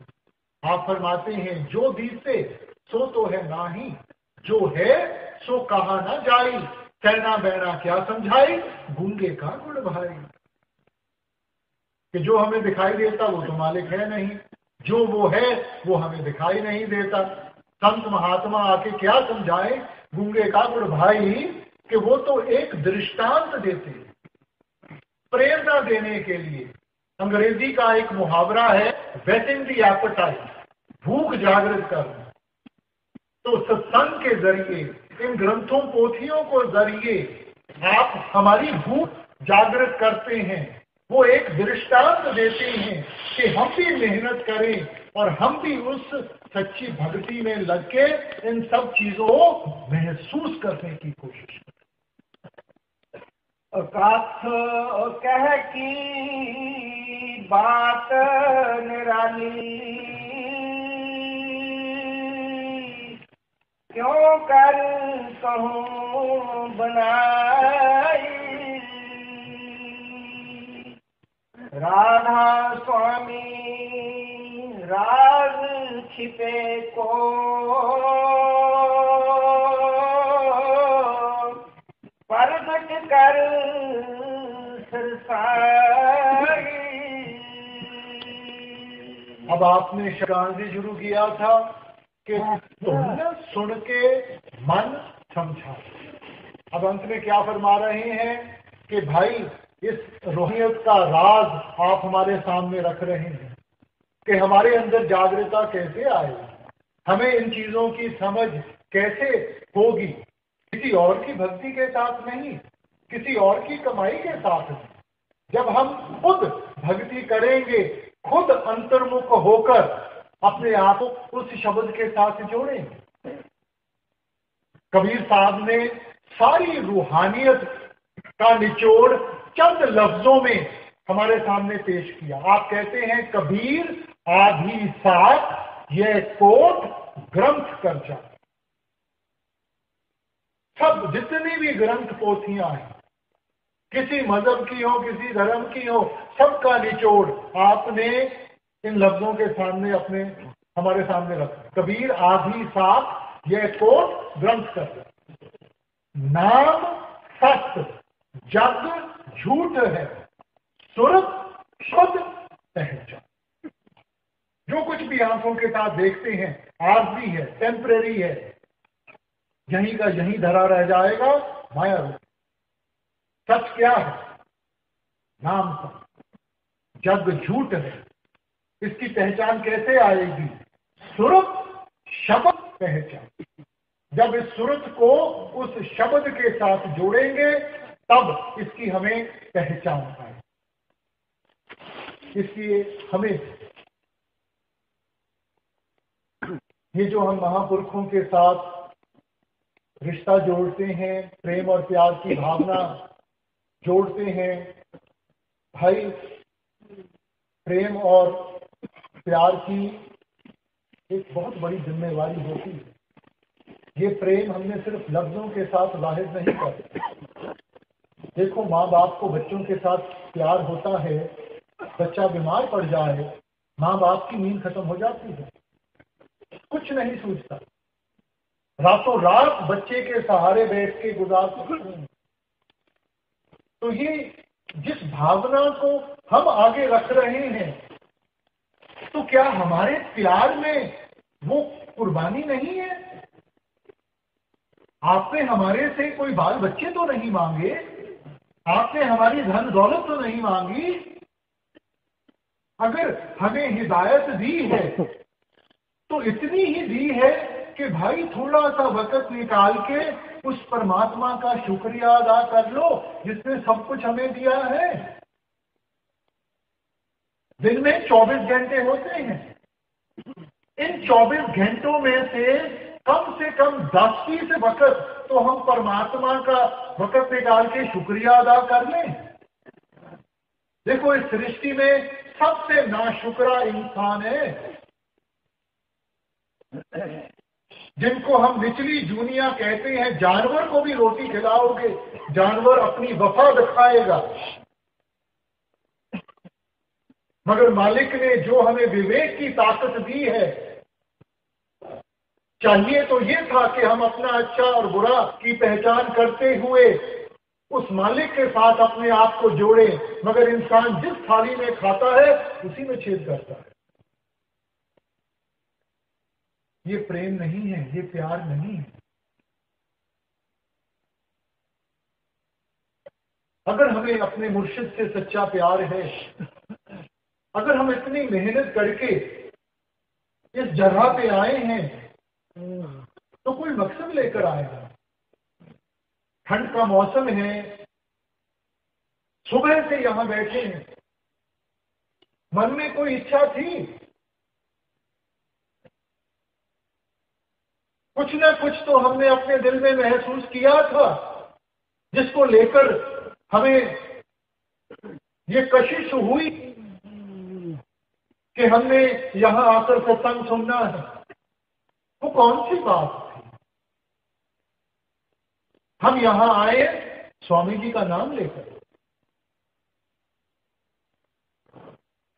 आप फरमाते हैं, जो दीसे सो तो है नाही, जो है सो कहा ना जाई, कहना बहना क्या समझाई, गूंगे का गुड़ भाई। कि जो हमें दिखाई देता वो तो मालिक है नहीं, जो वो है वो हमें दिखाई नहीं देता। संत महात्मा आके क्या समझाए गूंगे का गुड़ भाई, कि वो तो एक दृष्टांत देते हैं। प्रेरणा देने के लिए। अंग्रेजी का एक मुहावरा है, वेटिंग द एपेटाइट, भूख जागृत करना। तो सत्संग के जरिए, इन ग्रंथों पोथियों को जरिए आप हमारी भूख जागृत करते हैं। वो एक दृष्टांत देते हैं कि हम भी मेहनत करें और हम भी उस सच्ची भक्ति में लग के इन सब चीजों को महसूस करने की कोशिश करें। कथ कह की बात निराली, क्यों कर कहूँ बनाई। राधा स्वामी राज छिपे को, प्रगट कर सरसाई। अब आपने शब्दांजलि शुरू किया था कि तुमने सुन के मन समझा। अब अंत में क्या फरमा रहे हैं कि भाई इस रूहानियत का राज आप हमारे सामने रख रहे हैं कि हमारे अंदर जागरूकता कैसे आएगी, हमें इन चीजों की समझ कैसे होगी। किसी और की भक्ति के साथ नहीं, किसी और की कमाई के साथ नहीं। जब हम खुद भक्ति करेंगे, खुद अंतर्मुख होकर अपने आप को उस शब्द के साथ जोड़ेंगे। कबीर साहब ने सारी रूहानियत का निचोड़ चंद लफ्जों में हमारे सामने पेश किया। आप कहते हैं, कबीर आधी साथ ये कोट ग्रंथ कर जा। सब जितनी भी ग्रंथ पोथियां हैं, किसी मजहब की हो, किसी धर्म की हो, सबका निचोड़ आपने इन लफ्जों के सामने अपने हमारे सामने रखा। कबीर आधी साथ यह कोट ग्रंथ कर जा। नाम सत्य जग झूठ है, सुरत शुद्ध पहचान। जो कुछ भी आंखों के साथ देखते हैं आरजी है, टेम्परेरी है, यहीं का यहीं धरा रह जाएगा, माया रूप। सच क्या है? नाम सत्य, जग झूठ है। इसकी पहचान कैसे आएगी? सुरत शब्द पहचान। जब इस सुरत को उस शब्द के साथ जोड़ेंगे तब इसकी हमें पहचान आए। इसलिए हमें ये जो हम महापुरुषों के साथ रिश्ता जोड़ते हैं, प्रेम और प्यार की भावना जोड़ते हैं, भाई प्रेम और प्यार की एक बहुत बड़ी जिम्मेवारी होती है। ये प्रेम हमने सिर्फ लफ्जों के साथ जाहिर नहीं करते। देखो, माँ बाप को बच्चों के साथ प्यार होता है, बच्चा बीमार पड़ जाए, माँ बाप की नींद खत्म हो जाती है, कुछ नहीं सूझता, रातों रात बच्चे के सहारे बैठ के गुजार सकते हैं। तो ये जिस भावना को हम आगे रख रहे हैं, तो क्या हमारे प्यार में वो कुर्बानी नहीं है? आपने हमारे से कोई बाल बच्चे तो नहीं मांगे, आपने हमारी धन दौलत तो नहीं मांगी। अगर हमें हिदायत दी है तो इतनी ही दी है कि भाई थोड़ा सा वक्त निकाल के उस परमात्मा का शुक्रिया अदा कर लो जिसने सब कुछ हमें दिया है। दिन में 24 घंटे होते हैं, इन 24 घंटों में से कम 10-20 वक्त तो हम परमात्मा का वक्त निकाल के शुक्रिया अदा कर लें। देखो, इस सृष्टि में सबसे नाशुक्रा इंसान है, जिनको हम निचली दुनिया कहते हैं। जानवर को भी रोटी खिलाओगे, जानवर अपनी वफा दिखाएगा, मगर मालिक ने जो हमें विवेक की ताकत दी है, चाहिए तो ये था कि हम अपना अच्छा और बुरा की पहचान करते हुए उस मालिक के साथ अपने आप को जोड़े, मगर इंसान जिस थाली में खाता है उसी में छेद करता है। ये प्रेम नहीं है, ये प्यार नहीं है। अगर हमें अपने मुर्शिद से सच्चा प्यार है, अगर हम इतनी मेहनत करके इस जगह पे आए हैं तो कोई मकसद लेकर आए हैं। ठंड का मौसम है, सुबह से यहां बैठे हैं, मन में कोई इच्छा थी, कुछ ना कुछ तो हमने अपने दिल में महसूस किया था जिसको लेकर हमें ये कशिश हुई कि हमने यहां आकर सत्संग सुनना है। वो कौन सी बात थी? हम यहां आए स्वामी जी का नाम लेकर,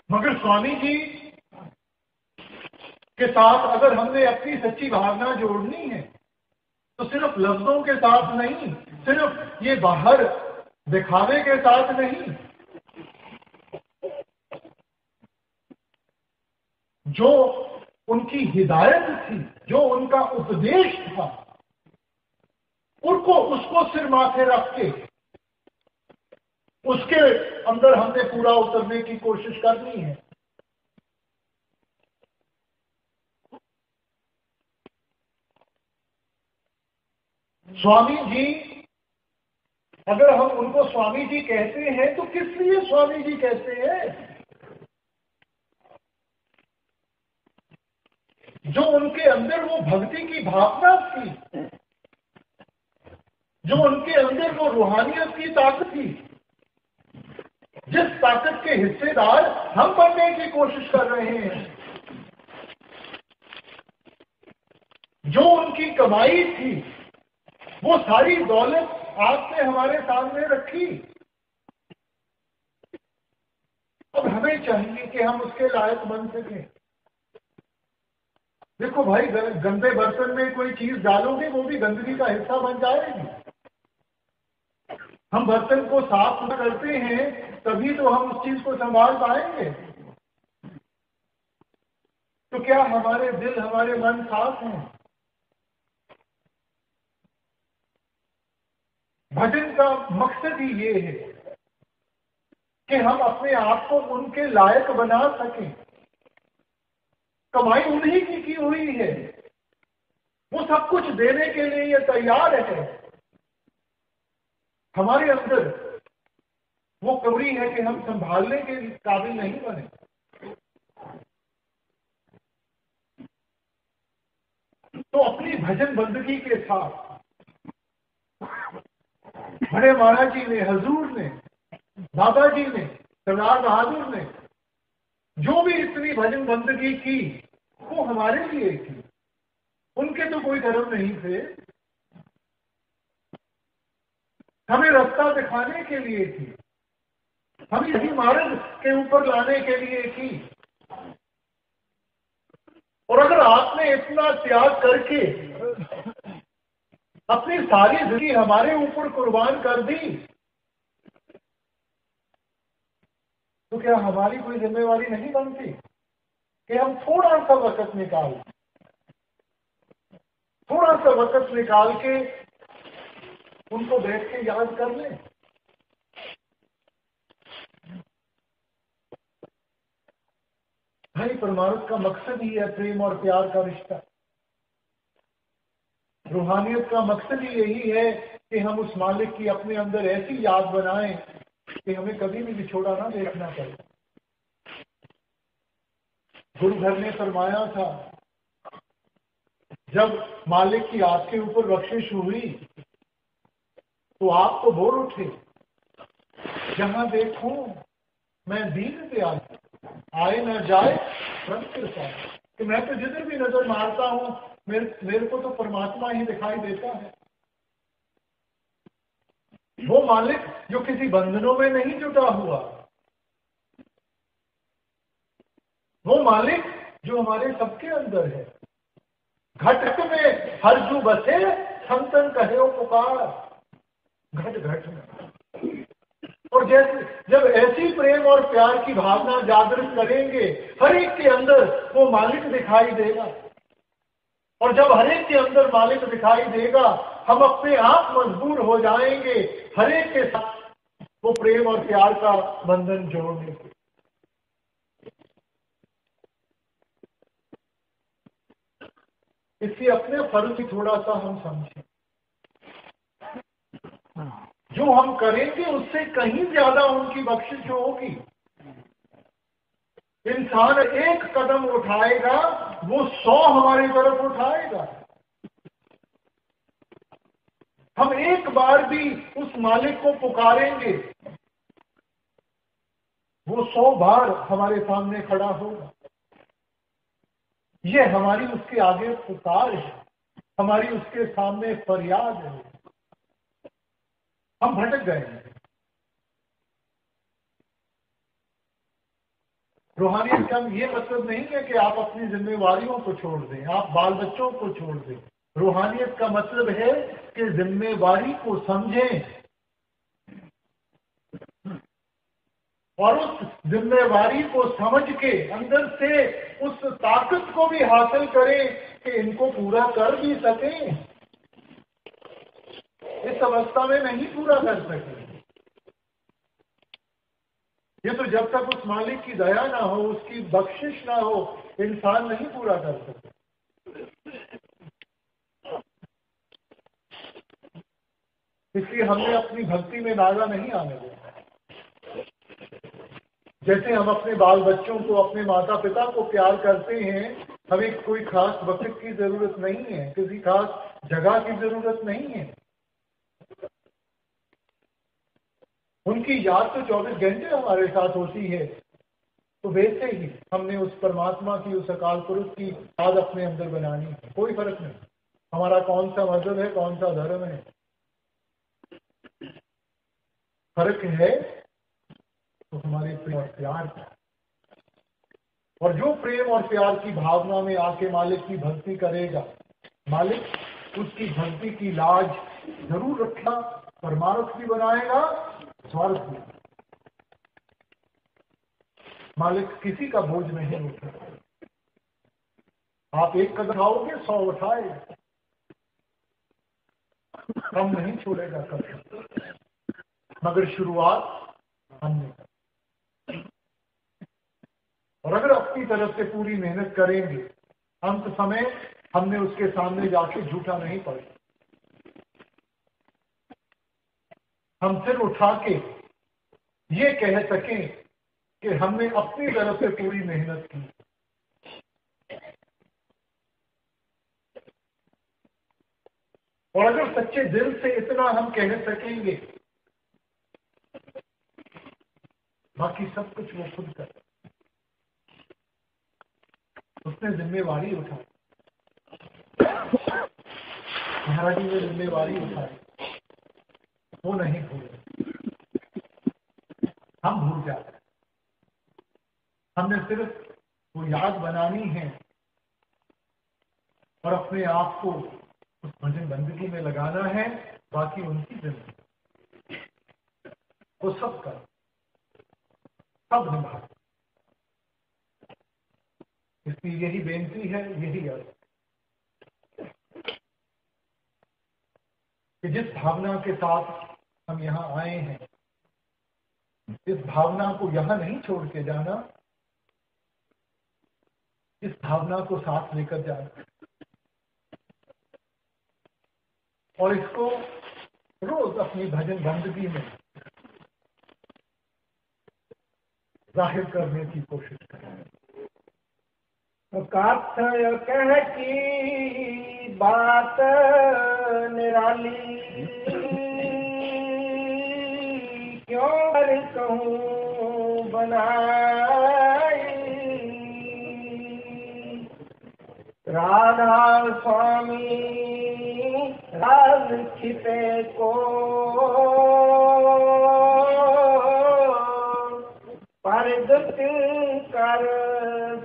मगर स्वामी जी के साथ अगर हमने अपनी सच्ची भावना जोड़नी है तो सिर्फ लफ्जों के साथ नहीं, सिर्फ ये बाहर दिखावे के साथ नहीं, जो उनकी हिदायत थी, जो उनका उपदेश था, उसको सिर माथे रख के उसके अंदर हमने पूरा उतरने की कोशिश करनी है। स्वामी जी, अगर हम उनको स्वामी जी कहते हैं तो किस लिए स्वामी जी कहते हैं? जो उनके अंदर वो भक्ति की भावना थी, जो उनके अंदर वो रूहानियत की ताकत थी, जिस ताकत के हिस्सेदार हम बनने की कोशिश कर रहे हैं, जो उनकी कमाई थी, वो सारी दौलत आपने हमारे सामने रखी। अब हमें चाहिए कि हम उसके लायक बन सकें। देखो भाई, गंदे बर्तन में कोई चीज डालोगे वो भी गंदगी का हिस्सा बन जाएगी। हम बर्तन को साफ करते हैं तभी तो हम उस चीज को संभाल पाएंगे। तो क्या हमारे दिल, हमारे मन साफ हैं? भजन का मकसद ही ये है कि हम अपने आप को उनके लायक बना सकें। कमाई उन्हीं की हुई है, वो सब कुछ देने के लिए ये तैयार है। हमारे अंदर वो कमी है कि हम संभालने के काबिल नहीं बने। तो अपनी भजन बंदगी के साथ बड़े महाराज जी ने, हजूर ने, बाबा जी ने, सरदार बहादुर ने जो भी इतनी भजन बंदगी की वो हमारे लिए की। उनके तो कोई धर्म नहीं थे, हमें रास्ता दिखाने के लिए थी, हमें यही मार्ग के ऊपर लाने के लिए थी। और अगर आपने इतना त्याग करके अपनी सारी जिंदगी हमारे ऊपर कुर्बान कर दी तो क्या हमारी कोई जिम्मेवारी नहीं बनती कि हम थोड़ा सा वक्त निकाल के उनको बैठ के याद कर लें? भाई, परमार्थ का मकसद ही है प्रेम और प्यार का रिश्ता। रूहानियत का मकसद ही यही है कि हम उस मालिक की अपने अंदर ऐसी याद बनाएं कि हमें कभी भी बिछोड़ा ना देखना पड़े। गुरु घर ने फरमाया था, जब मालिक की आपके ऊपर बख्शिश हुई तो आप तो बोल उठे, जहां देखूं मैं दीन पे आए न जाए परम कृपा, कि मैं तो जिधर भी नजर मारता हूं मेरे को तो परमात्मा ही दिखाई देता है। वो मालिक जो किसी बंधनों में नहीं जुटा हुआ, वो मालिक जो हमारे सबके अंदर है। घट में हर जू बसे संतन कहे पुकार, घट घट में। और जैसे जब ऐसी प्रेम और प्यार की भावना जागृत करेंगे, हर एक के अंदर वो मालिक दिखाई देगा। और जब हर एक के अंदर मालिक दिखाई देगा, हम अपने आप मजबूर हो जाएंगे हर एक के साथ वो प्रेम और प्यार का बंधन जोड़ने के। इसलिए अपने फर्ज की थोड़ा सा हम समझें। जो हम करेंगे उससे कहीं ज्यादा उनकी बख्शिश होगी। इंसान एक कदम उठाएगा, वो 100 हमारी तरफ उठाएगा। हम एक बार भी उस मालिक को पुकारेंगे, वो 100 बार हमारे सामने खड़ा होगा। ये हमारी उसके आगे पुकार है, हमारी उसके सामने फरियाद है। हम भटक गए हैं। रूहानियत का ये मतलब नहीं है कि आप अपनी जिम्मेवारियों को छोड़ दें, आप बाल बच्चों को छोड़ दें। रूहानियत का मतलब है कि जिम्मेवारी को समझें और उस जिम्मेवारी को समझ के अंदर से उस ताकत को भी हासिल करें कि इनको पूरा कर भी सकें। इस अवस्था में नहीं पूरा कर सके। ये तो जब तक उस मालिक की दया ना हो, उसकी बख्शिश ना हो, इंसान नहीं पूरा कर सकता। इसलिए हमने अपनी भक्ति में नागा नहीं आने दिया। जैसे हम अपने बाल बच्चों को, अपने माता पिता को प्यार करते हैं, हमें कोई खास वक्त की जरूरत नहीं है, किसी खास जगह की जरूरत नहीं है। उनकी याद तो 24 घंटे हमारे साथ होती है। तो वैसे ही हमने उस परमात्मा की, उस अकाल पुरुष की याद अपने अंदर बनानी है। कोई फर्क नहीं हमारा कौन सा मजहब है, कौन सा धर्म है। फर्क है तो हमारे प्रेम और प्यार का। और जो प्रेम और प्यार की भावना में आके मालिक की भक्ति करेगा, मालिक उसकी भक्ति की लाज जरूर रखना, परमार्थ भी बनाएगा, स्वार्थ भी। मालिक किसी का बोझ नहीं उठाएगा। आप एक कदम उठाओगे, 100 उठाएगा, कम नहीं छोड़ेगा कभी। मगर शुरुआत हमने की। और अगर अपनी तरफ से पूरी मेहनत करेंगे, अंत समय हमने उसके सामने जाके झूठा नहीं पड़े। हम सिर उठा के ये कह सकें कि हमने अपनी तरफ से पूरी मेहनत की। और अगर सच्चे दिल से इतना हम कह सकेंगे, बाकी सब कुछ वो खुद कर। उसने जिम्मेवारी उठाई, महाराज जी ने जिम्मेवारी उठाई, वो नहीं भूले। हम भूल जाते। हमने सिर्फ वो याद बनानी है और अपने आप को उस भजन बंदगी में लगाना है। बाकी उनकी जिम्मेदारी, वो सब कर, सब निभा। इसलिए यही बेनती है, यही अर्थ कि जिस भावना के साथ हम यहाँ आए हैं, इस भावना को यहाँ नहीं छोड़ के जाना, इस भावना को साथ लेकर जाना और इसको रोज अपनी भजन बंदगी में जाहिर करने की कोशिश करें। कथय कह की बात निराली, क्यों कर कहूँ बनाई। राधा स्वामी राज छिपे को परगट कर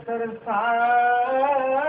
सरसाई।